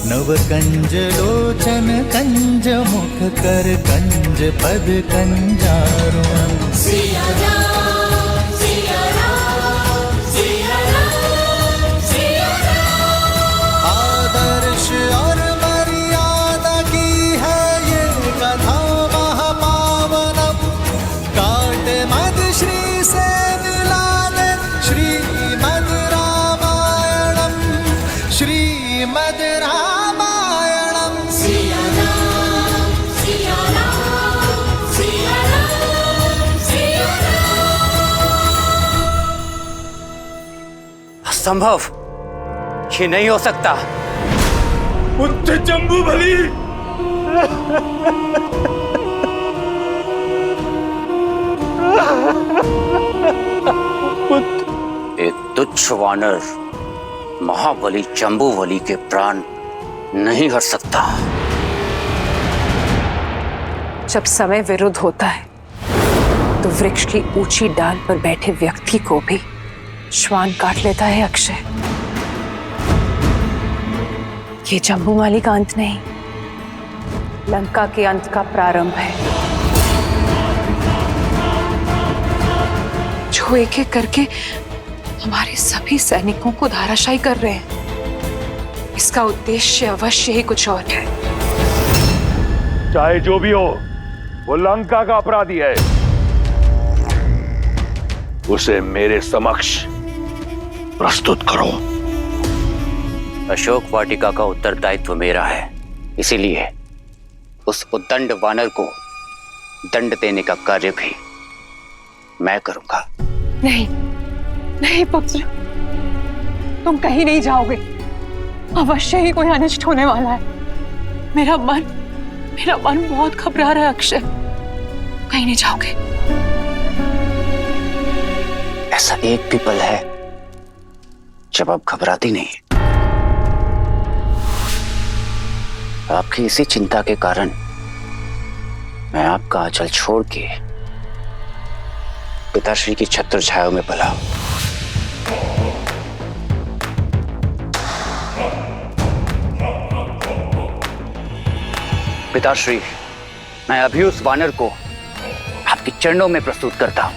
Speaker 1: नव कंज लोचन कंज मुख कर कंज पद कंजारुणम।
Speaker 3: सिया राम, सिया राम, सिया राम, सिया राम।
Speaker 1: आदर्श और मर्यादा की है ये कथा महापावनम। काट मद श्री से मिलाने श्रीमद् रामायणम। श्रीमद् रामायणम।
Speaker 3: सिया राम, सिया राम, सिया राम,
Speaker 7: असंभव, ये नहीं हो सकता।
Speaker 9: पुत्र जम्बूबली,
Speaker 7: एक तुच्छ वानर महाबली जम्बूबली के प्राण नहीं हर सकता।
Speaker 4: जब समय विरुद्ध होता है तो वृक्ष की ऊंची डाल पर बैठे व्यक्ति को भी श्वान काट लेता है अक्षय। ये जम्बूमाली का अंत नहीं, लंका के अंत का प्रारंभ है, जो एक एक करके हमारे सभी सैनिकों को धाराशायी कर रहे हैं। इसका उद्देश्य अवश्य ही कुछ और है।
Speaker 9: चाहे जो भी हो, वो लंका का अपराधी है। उसे मेरे समक्ष प्रस्तुत करो।
Speaker 7: अशोक वाटिका का उत्तरदायित्व मेरा है, इसीलिए उस उद्दंड वानर को दंड देने का कार्य भी मैं करूंगा।
Speaker 4: नहीं नहीं पुत्र, तुम कहीं नहीं जाओगे। अवश्य ही कोई अनिष्ट होने वाला है। मेरा मन बहुत घबरा रहा है अक्षय। कहीं नहीं जाओगे।
Speaker 7: ऐसा एक भी पल है जब आप घबराती नहीं। आपकी इसी चिंता के कारण मैं आपका आंचल छोड़ के पिताश्री की छत्र छाया में पला। पिताश्री, मैं अभी उस वानर को आपके चरणों में प्रस्तुत करता हूं,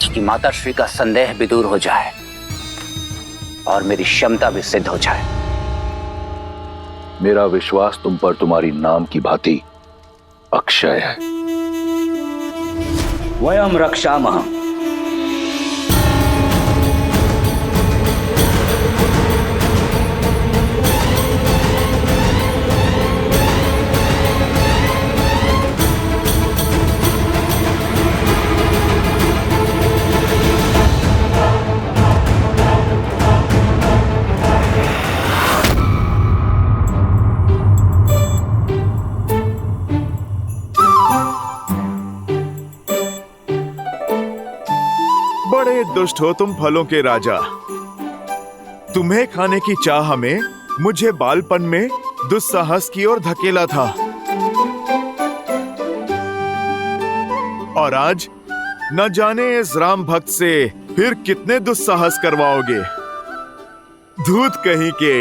Speaker 7: ताकि माताश्री का संदेह भी दूर हो जाए और मेरी क्षमता भी सिद्ध हो जाए।
Speaker 8: मेरा विश्वास तुम पर तुम्हारी नाम की भांति अक्षय है।
Speaker 7: वयम रक्षामः।
Speaker 5: बड़े दुष्ट हो तुम फलों के राजा। तुम्हें खाने की चाह में मुझे बालपन में दुस्साहस की ओर धकेला था, और आज न जाने इस राम भक्त से फिर कितने दुस्साहस करवाओगे। धूत कहीं के।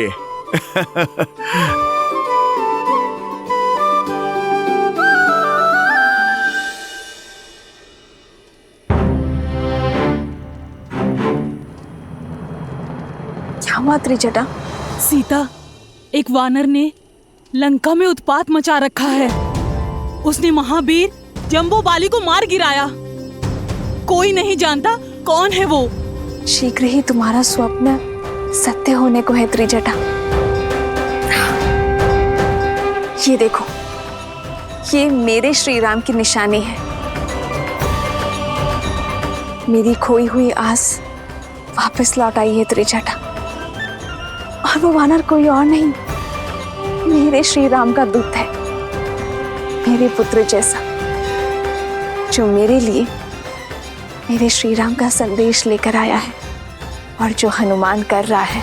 Speaker 4: त्रिजटा,
Speaker 16: सीता, एक वानर ने लंका में उत्पात मचा रखा है। उसने महावीर जम्बूबाली को मार गिराया। कोई नहीं जानता कौन है वो।
Speaker 4: शीघ्र ही तुम्हारा स्वप्न सत्य होने को है त्रिजटा। ये देखो, ये मेरे श्री राम की निशानी है। मेरी खोई हुई आस वापस लौट आई है त्रिजटा। और वो वानर कोई और नहीं, मेरे श्री राम का दूत है, मेरे पुत्र जैसा, जो मेरे लिए मेरे श्री राम का संदेश लेकर आया है। और जो हनुमान कर रहा है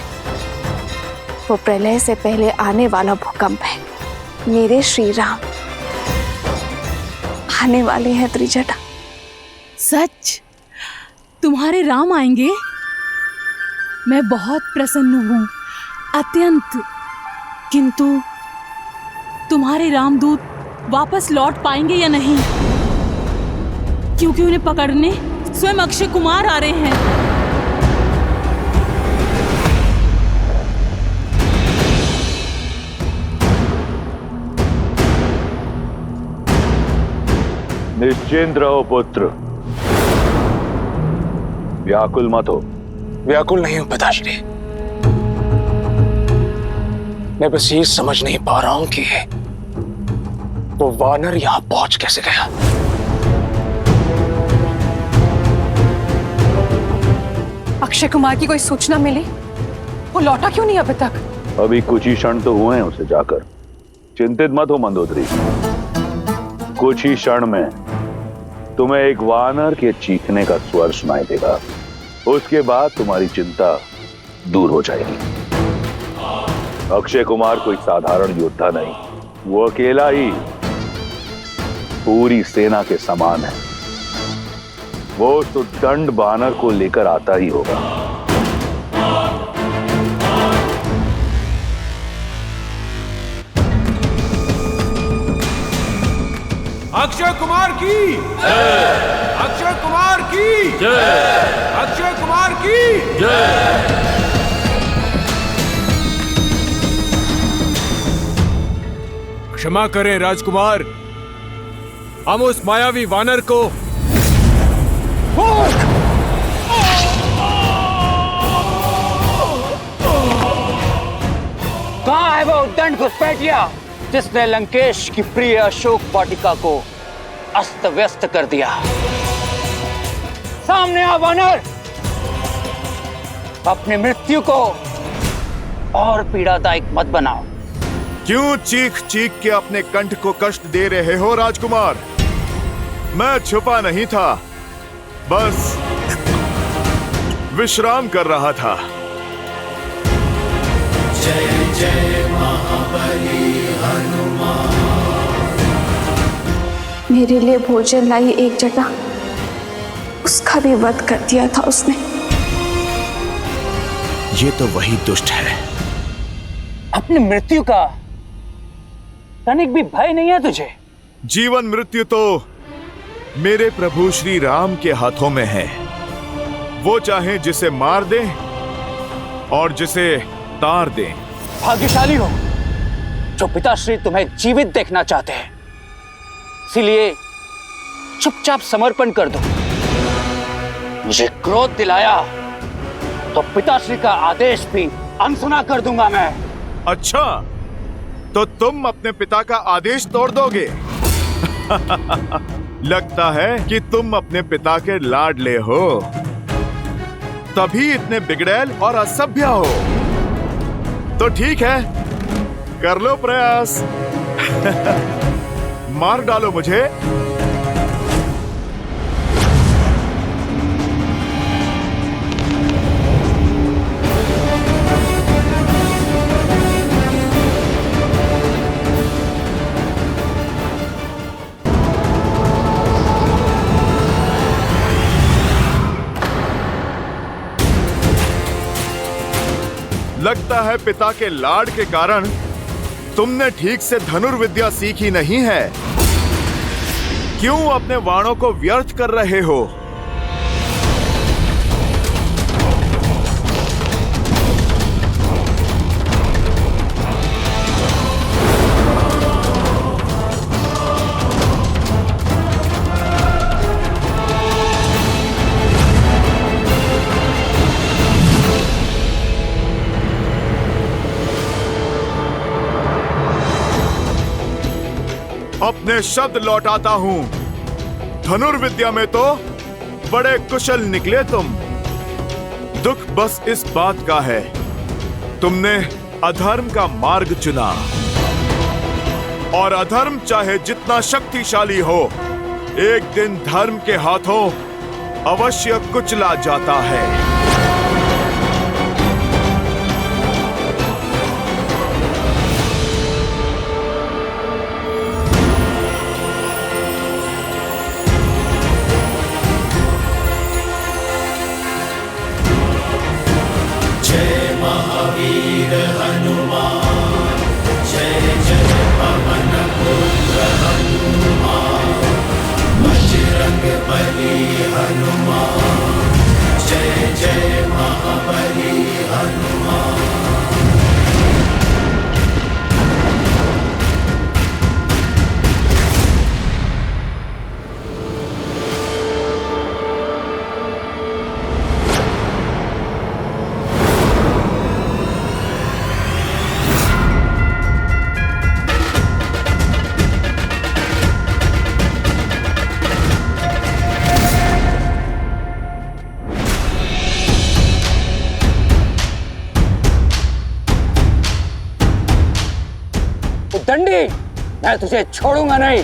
Speaker 4: वो प्रलय से पहले आने वाला भूकंप है। मेरे श्री राम आने वाले हैं त्रिजटा।
Speaker 16: सच? तुम्हारे राम आएंगे? मैं बहुत प्रसन्न हूँ, अत्यंत। किंतु तुम्हारे रामदूत वापस लौट पाएंगे या नहीं? क्योंकि उन्हें पकड़ने स्वयं अक्षय कुमार आ रहे हैं।
Speaker 9: निश्चिंत रहो पुत्र, व्याकुल मत हो।
Speaker 15: व्याकुल नहीं हूं पिताश्री, मैं बस ये समझ नहीं पा रहा हूं कि वो वानर यहां पहुंच कैसे गया।
Speaker 4: अक्षय कुमार की कोई सूचना मिली? वो लौटा क्यों नहीं अभी तक?
Speaker 9: अभी कुछ ही क्षण तो हुए हैं उसे जाकर। चिंतित मत हो मंदोदरी, कुछ ही क्षण में तुम्हें एक वानर के चीखने का स्वर सुनाई देगा। उसके बाद तुम्हारी चिंता दूर हो जाएगी। अक्षय कुमार कोई साधारण योद्धा नहीं, वो अकेला ही पूरी सेना के समान है। वो तो दंड वानर को लेकर आता ही होगा।
Speaker 12: अक्षय कुमार की जय! अक्षय कुमार की जय! अक्षय कुमार की जय! क्षमा करें राजकुमार, हम उस मायावी वानर को
Speaker 7: कहाँ है वो दंड घुसपैठिया जिसने लंकेश की प्रिय अशोक वाटिका को अस्त व्यस्त कर दिया? सामने आ वानर, अपनी मृत्यु को और पीड़ादायक मत बनाओ।
Speaker 5: क्यों चीख चीख के अपने कंठ को कष्ट दे रहे हो राजकुमार? मैं छुपा नहीं था, बस विश्राम कर रहा था।
Speaker 1: जय जय महाबली हनुमान।
Speaker 4: मेरे लिए भोजन लाई एक जटा, उसका भी वध कर दिया था उसने।
Speaker 5: ये तो वही दुष्ट है।
Speaker 7: अपनी मृत्यु का तनिक भी भय नहीं है तुझे?
Speaker 5: जीवन मृत्यु तो मेरे प्रभु श्री राम के हाथों में है। वो चाहे जिसे मार दें और जिसे तार दें।
Speaker 7: भाग्यशाली हो जो पिताश्री तुम्हें जीवित देखना चाहते हैं, इसीलिए चुपचाप समर्पण कर दो। मुझे क्रोध दिलाया तो पिताश्री का आदेश भी अनसुना कर दूंगा मैं।
Speaker 5: अच्छा, तो तुम अपने पिता का आदेश तोड़ दोगे? लगता है कि तुम अपने पिता के लाडले हो, तभी इतने बिगड़ैल और असभ्य हो। तो ठीक है, कर लो प्रयास। मार डालो मुझे। लगता है पिता के लाड के कारण तुमने ठीक से धनुर्विद्या सीखी नहीं है। क्यों अपने बाणों को व्यर्थ कर रहे हो? अपने शब्द लौटाता हूं। धनुर्विद्या में तो बड़े कुशल निकले तुम। दुख बस इस बात का है, तुमने अधर्म का मार्ग चुना। और अधर्म चाहे जितना शक्तिशाली हो, एक दिन धर्म के हाथों अवश्य कुचला जाता है।
Speaker 1: महावीर हनुमान, जय जय पवन पुत्र हनुमान। बजरंग बली हनुमान, जय जय महाबली हनुमान।
Speaker 7: दंडी, मैं तुझे छोड़ूंगा नहीं।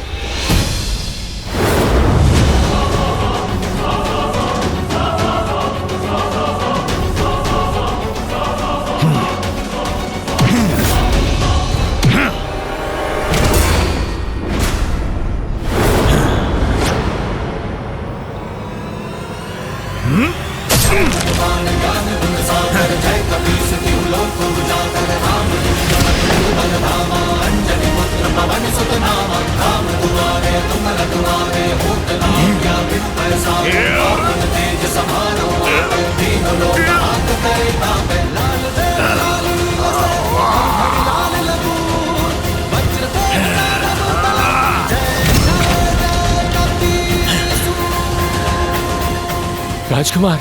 Speaker 13: राजकुमार,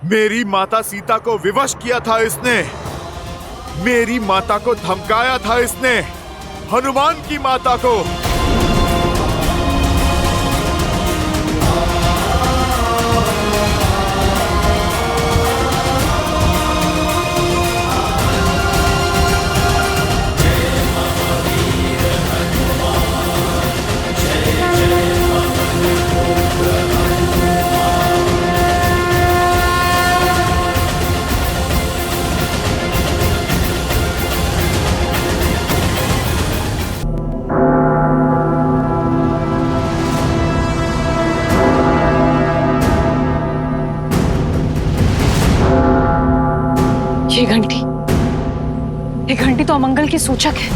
Speaker 5: मेरी माता सीता को विवश किया था इसने, मेरी माता को धमकाया था इसने, हनुमान की माता को।
Speaker 6: ये घंटी तो अमंगल की सूचक है।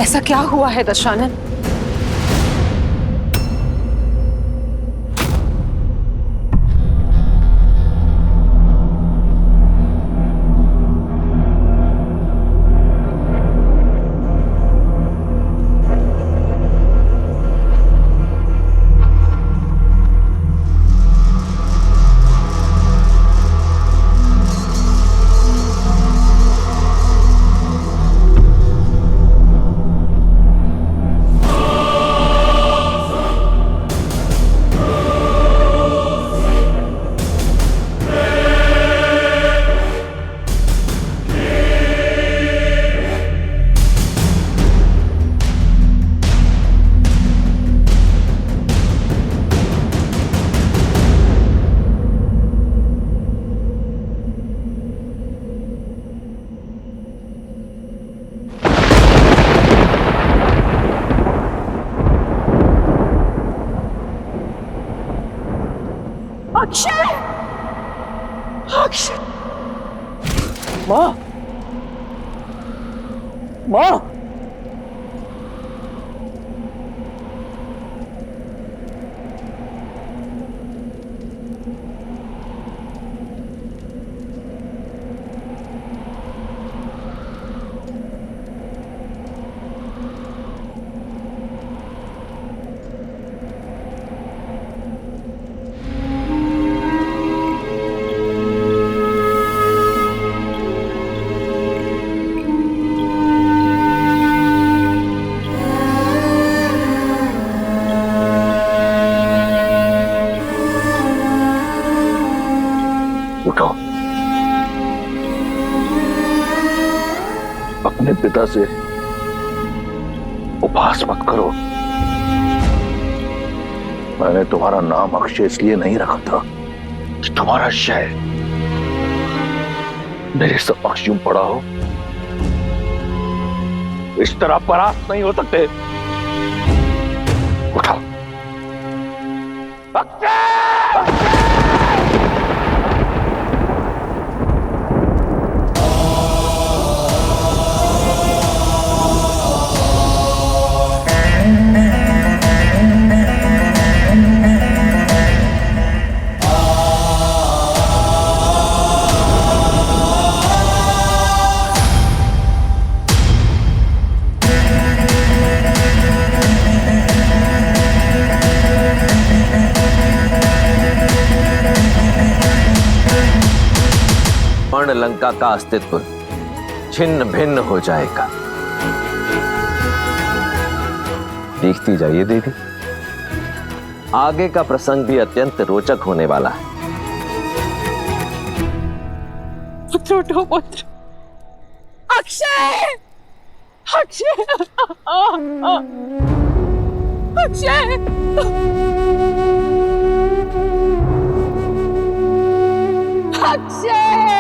Speaker 6: ऐसा क्या हुआ है दशानन? अक्षय! अक्षय! माँ! माँ!
Speaker 8: अपने पिता से उपहास मत करो। मैंने तुम्हारा नाम अक्षय इसलिए नहीं रखा था कि तुम्हारा शय मेरे समक्ष यूं पड़ा हो। इस तरह परास्त नहीं हो सकते। उठो।
Speaker 11: लंका का अस्तित्व छिन्न भिन्न हो जाएगा। देखती जाइए देवी, आगे का प्रसंग भी अत्यंत रोचक होने वाला है।
Speaker 6: पुत्र उठो पुत्र। अक्षय, अक्षय, अक्षय,
Speaker 15: अक्षय,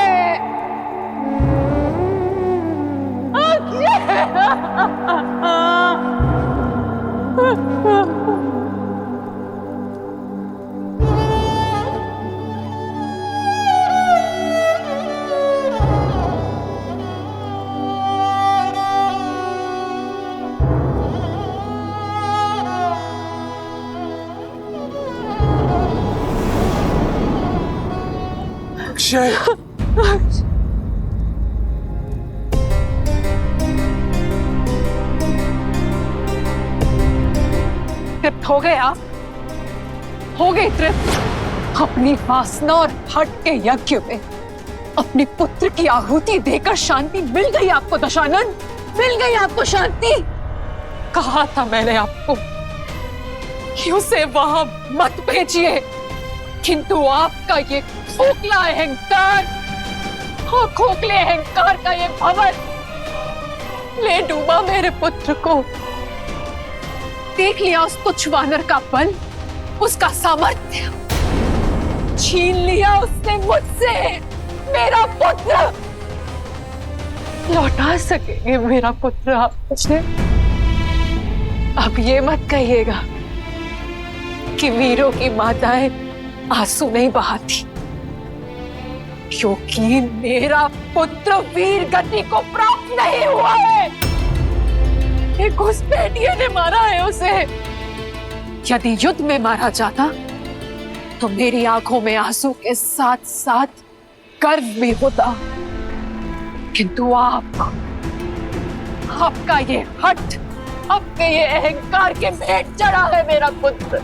Speaker 6: तृप्त हो गए आप? हो गए तृप्त? अपनी वासना और हट के यज्ञ में अपने पुत्र की आहुति देकर शांति मिल गई आपको दशानन? मिल गई आपको शांति? कहा था मैंने आपको कि उसे वहां मत भेजिए, किंतु आपका ये खोखला अहंकार, खोखले अहंकार का ये भंवर ले डूबा मेरे पुत्र को। देख लिया उस तुच्छ वानर का बल, उसका सामर्थ्य, छीन लिया उसने मुझसे मेरा पुत्र। लौटा सकेंगे मेरा पुत्र आप मुझे? अब ये मत कहिएगा कि वीरों की माताएं आंसू नहीं बहाती, क्योंकि मेरा पुत्र वीर गति को प्राप्त नहीं हुआ है। एक घुसपैठिए ने मारा है उसे। यदि युद्ध में मारा जाता तो मेरी आंखों में आंसू के साथ साथ गर्व भी होता, किंतु आपका ये हठ, आपके ये अहंकार के भेंट चढ़ा है मेरा पुत्र।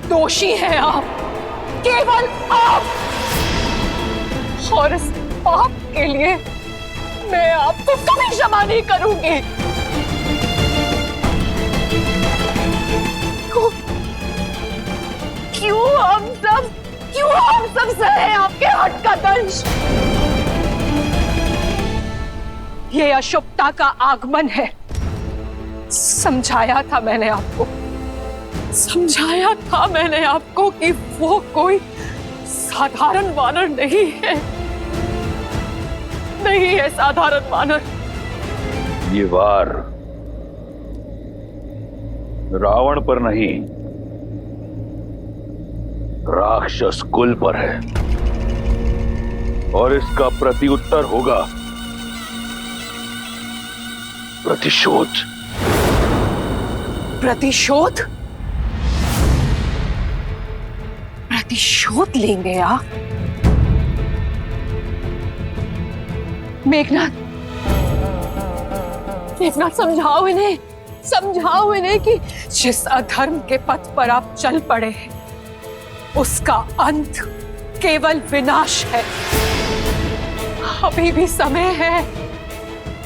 Speaker 6: दोषी है आप, केवल आप, और इस पाप के लिए मैं आपको कभी क्षमा नहीं करूंगी। क्यों हम सब सहे आपके हट का दंश? ये अशुभता का आगमन है। समझाया था मैंने आपको, समझाया था मैंने आपको कि वो कोई साधारण वानर नहीं है, नहीं है साधारण वानर।
Speaker 9: ये वार रावण पर नहीं, राक्षस कुल पर है, और इसका प्रत्युत्तर होगा प्रतिशोध।
Speaker 6: प्रतिशोध? प्रतिशोध लेंगे आप? मेघनाथ, मेघनाथ समझाओ इन्हें, समझाओ इन्हें कि जिस अधर्म के पथ पर आप चल पड़े हैं उसका अंत केवल विनाश है। अभी भी समय है,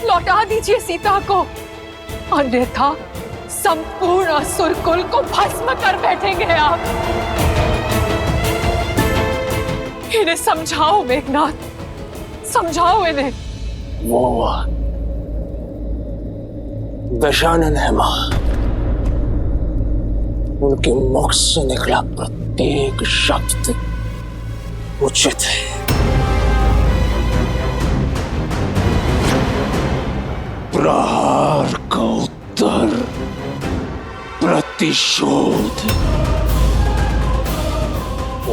Speaker 6: लौटा दीजिए सीता को, अन्यथा संपूर्ण असुर कुल को भस्म कर बैठेंगे आप। इन्हें समझाओ मेघनाथ, समझाओ इन्हें।
Speaker 15: वो दशानन है मां, उनके मुख से निकला प्रत्येक शब्द उचित है। प्रहार का उत्तर प्रतिशोध।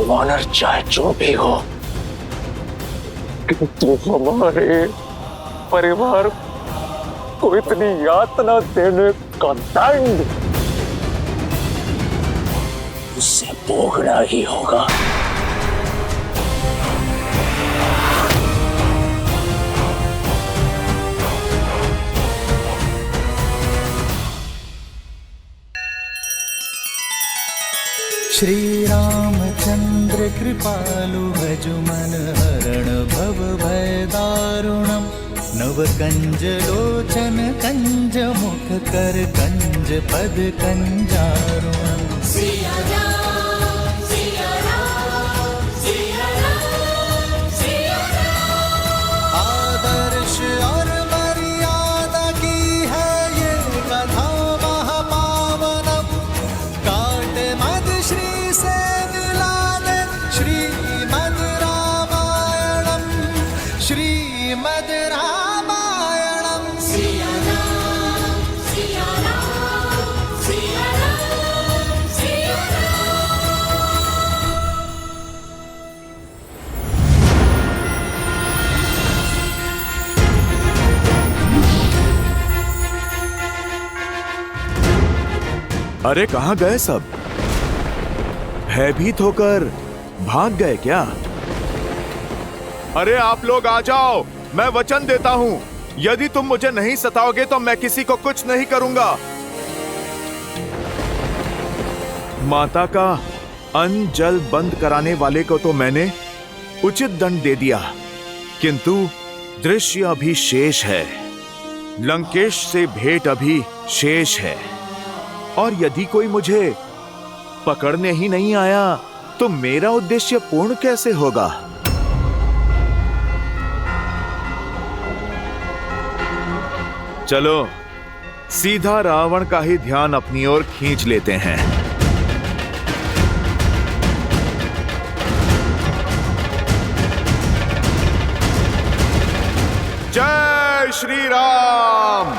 Speaker 15: वानर चाहे जो भी हो, किंतु हमारे परिवार को इतनी यातना देने का दंड उसे भोगना ही होगा।
Speaker 1: श्री रामचंद्र कृपालु भजु मन हरण भव भय दारुणम। नव कंज लोचन कंज मुख कर कंज पद कंजारुणम।
Speaker 3: सिया राम, सिया राम, सिया राम, सिया राम।
Speaker 5: अरे कहाँ गए सब? भयभीत होकर भाग गए क्या? अरे आप लोग आ जाओ, मैं वचन देता हूँ, यदि तुम मुझे नहीं सताओगे तो मैं किसी को कुछ नहीं करूंगा। माता का अन्न जल बंद कराने वाले को तो मैंने उचित दंड दे दिया, किंतु दृश्य अभी शेष है। लंकेश से भेंट अभी शेष है, और यदि कोई मुझे पकड़ने ही नहीं आया तो मेरा उद्देश्य पूर्ण कैसे होगा? चलो सीधा रावण का ही ध्यान अपनी ओर खींच लेते हैं। जय श्री राम।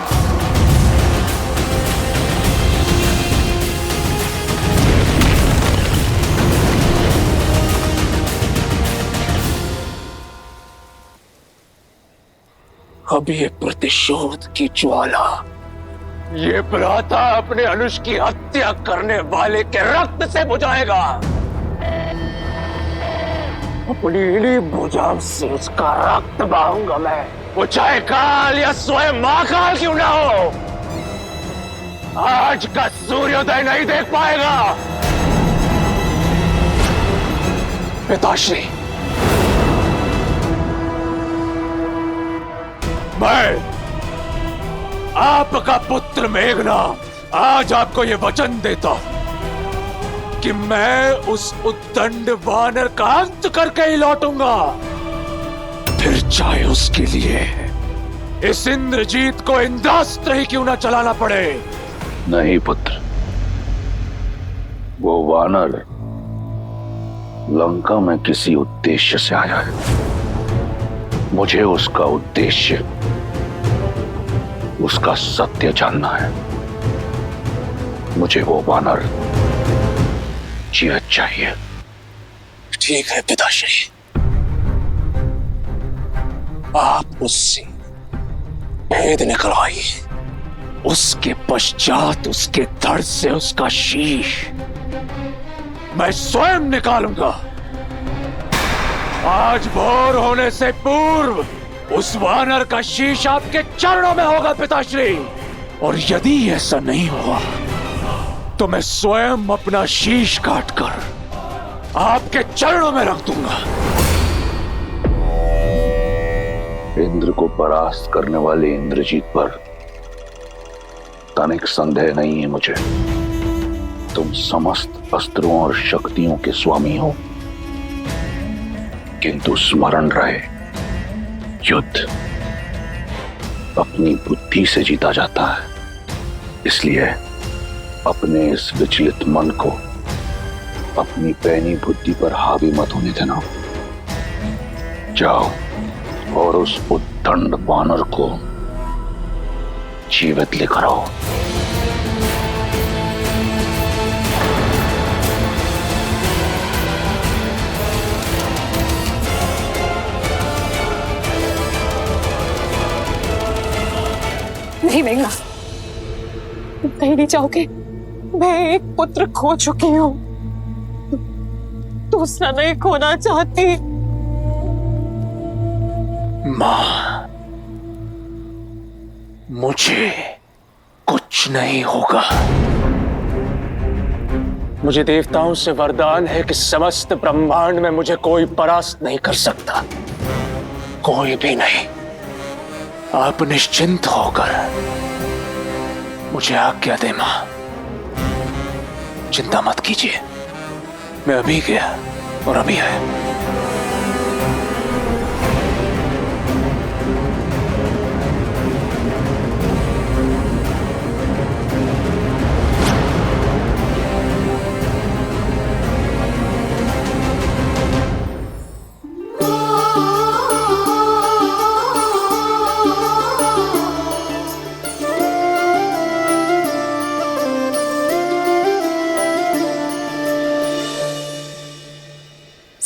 Speaker 15: अब ये प्रतिशोध की ज्वाला, ये भ्राता अपने अनुज की हत्या करने वाले के रक्त से बुझाएगा। अपनी इन्हीं भुजाओं से उसका रक्त बहाऊंगा मैं, वो चाहे काल या स्वयं महाकाल क्यों ना हो। आज का सूर्योदय नहीं देख पाएगा। पिताश्री, मैं आपका पुत्र मेघनाद आज आपको यह वचन देता हूं कि मैं उस उद्दंड वानर का अंत करके ही लौटूंगा, फिर चाहे उसके लिए इस इंद्रजीत को इंद्रास्त्र ही क्यों ना चलाना पड़े।
Speaker 7: नहीं पुत्र, वो वानर लंका में किसी उद्देश्य से आया है। मुझे उसका उद्देश्य, उसका सत्य जानना है। मुझे वो वानर जीवित चाहिए।
Speaker 15: ठीक है पिताश्री, आप उससे भेद निकलवाइए, उसके पश्चात उसके धड़ से उसका शीश मैं स्वयं निकालूंगा। आज भोर होने से पूर्व उस वानर का शीश आपके चरणों में होगा पिताश्री, और यदि ऐसा नहीं हुआ तो मैं स्वयं अपना शीश काटकर आपके चरणों में रख दूंगा।
Speaker 7: इंद्र को परास्त करने वाले इंद्रजीत पर तनिक संदेह नहीं है मुझे। तुम समस्त अस्त्रों और शक्तियों के स्वामी हो, किंतु स्मरण रहे, युद्ध अपनी बुद्धि से जीता जाता है। इसलिए अपने इस विचलित मन को अपनी पैनी बुद्धि पर हावी मत होने देना। जाओ और उस उद्दंड वानर को जीवित लेकर आओ।
Speaker 4: नहीं मेघना, तुम कहीं नहीं जाओगे। मैं एक पुत्र खो चुकी हूँ, दूसरा नहीं खोना चाहती।
Speaker 15: मां, मुझे कुछ नहीं होगा। मुझे देवताओं से वरदान है कि समस्त ब्रह्मांड में मुझे कोई परास्त नहीं कर सकता, कोई भी नहीं। आप निश्चिंत होकर मुझे आज्ञा दे मां, चिंता मत कीजिए। मैं अभी गया और अभी आया।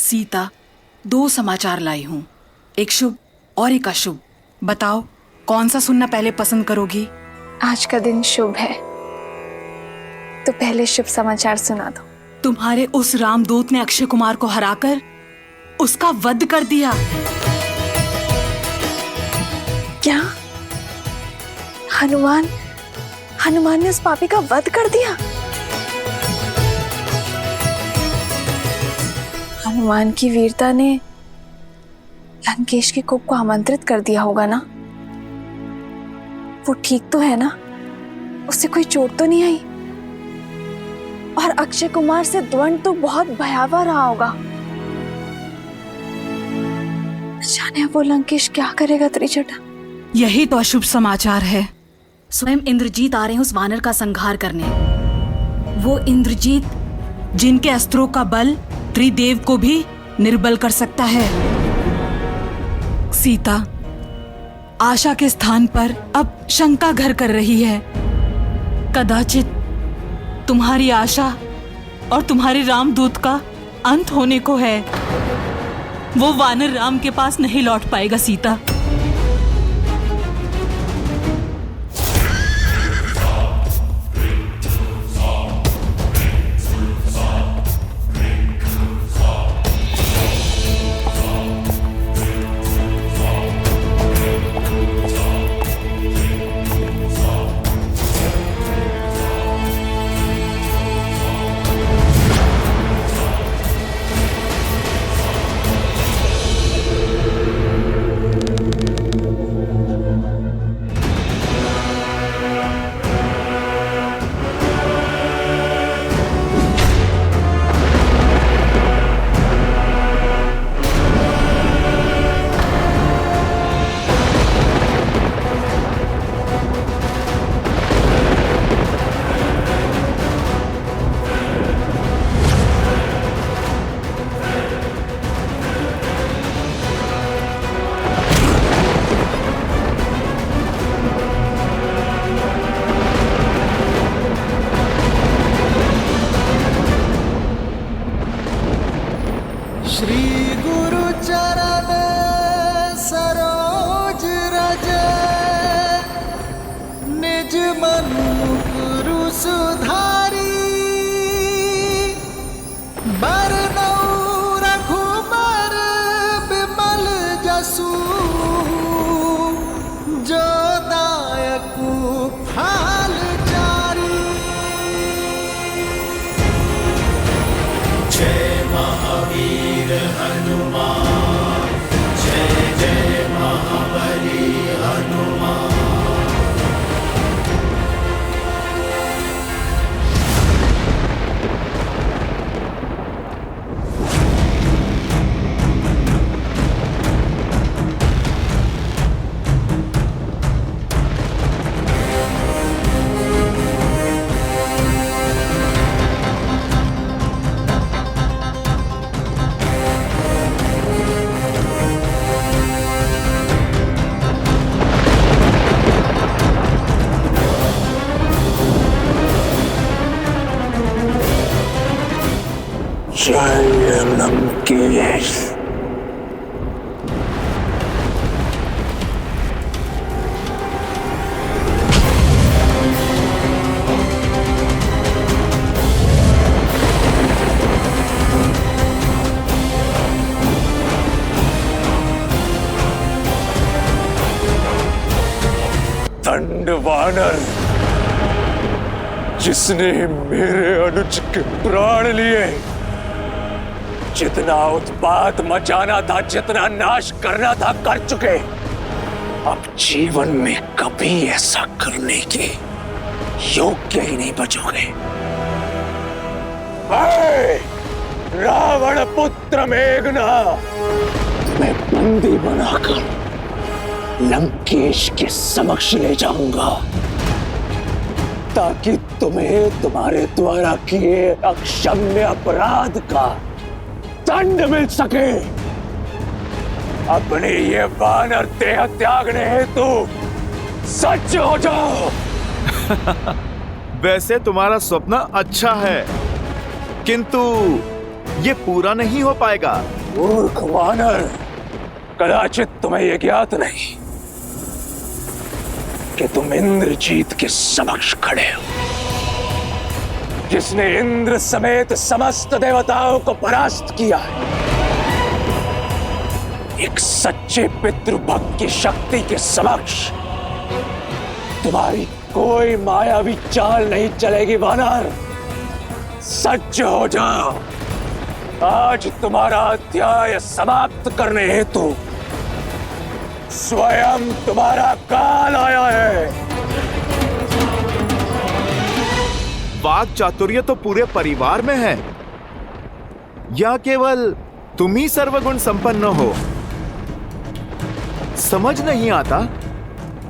Speaker 17: सीता, दो समाचार लाई हूँ, एक शुभ और एक अशुभ। बताओ कौन सा सुनना पहले पसंद करोगी?
Speaker 4: आज का दिन शुभ है। तो पहले शुभ समाचार सुना दो।
Speaker 17: तुम्हारे उस रामदूत ने अक्षय कुमार को हराकर उसका वध कर दिया।
Speaker 4: क्या? हनुमान ने उस पापी का वध कर दिया? हनुमान की वीरता ने लंकेश की कोप को आमंत्रित कर दिया होगा ना? वो ठीक तो है ना? उससे कोई चोट तो नहीं आई? और अक्षय कुमार से द्वंद तो बहुत भयावह रहा होगा। जाने वो लंकेश क्या करेगा त्रिजटा?
Speaker 17: यही तो अशुभ समाचार है। स्वयं इंद्रजीत आ रहे हैं उस वानर का संहार करने। वो इंद्रजीत जिनके अस्त्रों का बल त्रिदेव को भी निर्बल कर सकता है। सीता आशा के स्थान पर अब शंका घर कर रही है। कदाचित तुम्हारी आशा और तुम्हारे रामदूत का अंत होने को है। वो वानर राम के पास नहीं लौट पाएगा सीता।
Speaker 15: जय लंकेश। दंड वानर जिसने मेरे अनुज के प्राण लिए, जितना उत्पात मचाना था, जितना नाश करना था कर चुके। अब जीवन में कभी ऐसा करने के योग्य ही नहीं बचोगे। रावण पुत्र मेघनाद, मैं बंदी बनाकर लंकेश के समक्ष ले जाऊंगा ताकि तुम्हें तुम्हारे द्वारा किए अक्षम्य अपराध का दंड मिल सके। अपने ये वानर देह त्यागने हेतु सज्ज हो जाओ।
Speaker 5: वैसे तुम्हारा स्वप्न अच्छा है, किंतु ये पूरा नहीं हो पाएगा।
Speaker 15: मूर्ख वानर, कदाचित तुम्हें यह ज्ञात नहीं कि तुम इंद्रजीत के समक्ष खड़े हो। जिसने इंद्र समेत समस्त देवताओं को परास्त किया है, एक सच्चे पितृभक्त की शक्ति के समक्ष तुम्हारी कोई मायावी चाल नहीं चलेगी वानर। सज्ज हो जाओ, आज तुम्हारा अध्याय समाप्त करने हेतु स्वयं तुम्हारा काल आया है।
Speaker 5: वाक चातुर्य तो पूरे परिवार में है, या केवल तुम ही सर्वगुण संपन्न हो? समझ नहीं आता,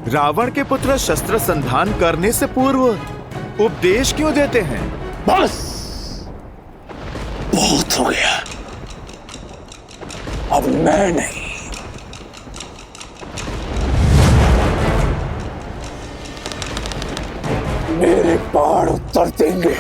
Speaker 5: रावण के पुत्र शस्त्र संधान करने से पूर्व उपदेश क्यों देते हैं?
Speaker 15: बस बहुत हो गया, अब मैं नहीं, मेरे बाण उत्तर देंगे।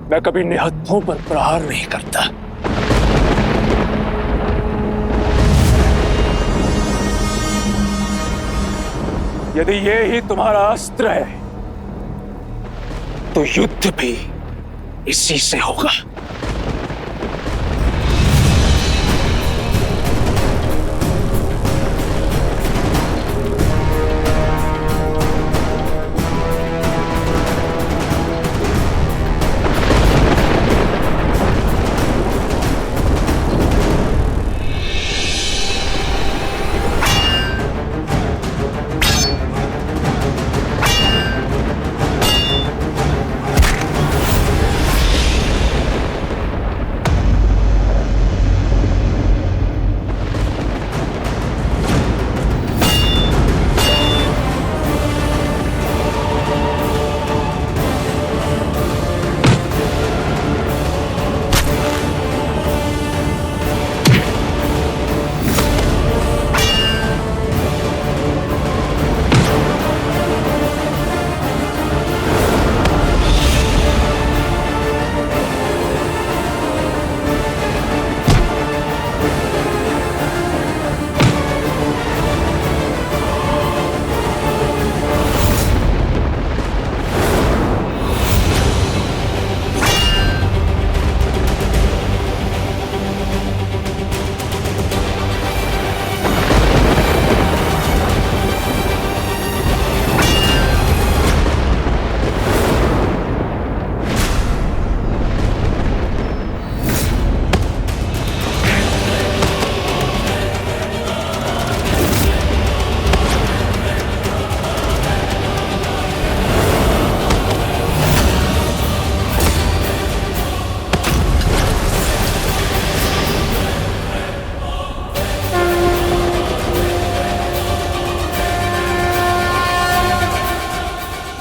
Speaker 15: मैं कभी निहत्थों पर प्रहार नहीं करता। यदि ये ही तुम्हारा अस्त्र है तो युद्ध भी इसी से होगा।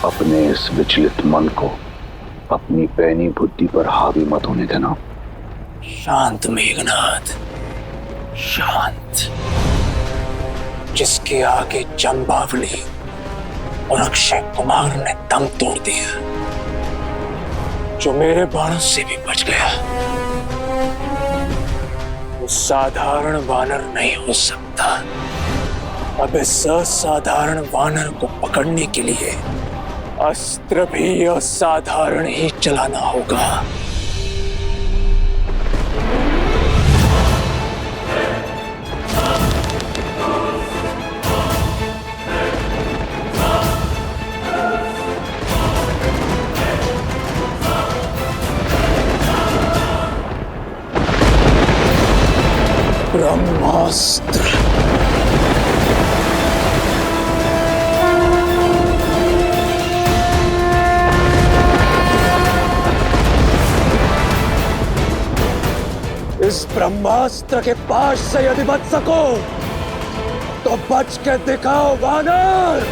Speaker 8: अपने इस विचलित मन को अपनी पैनी बुद्धि पर हावी मत होने देना।
Speaker 15: शांत मेघनाद, शांत। जिसके आगे जंबावली और अक्षय कुमार ने दम तोड़ दिया, जो मेरे बाणों से भी बच गया, वो साधारण वानर नहीं हो सकता। अब इस असाधारण वानर को पकड़ने के लिए अस्त्र भी असाधारण ही चलाना होगा। ब्रह्मास्त्र। इस ब्रह्मास्त्र के पास से यदि बच सको तो बच के दिखाओ वानर।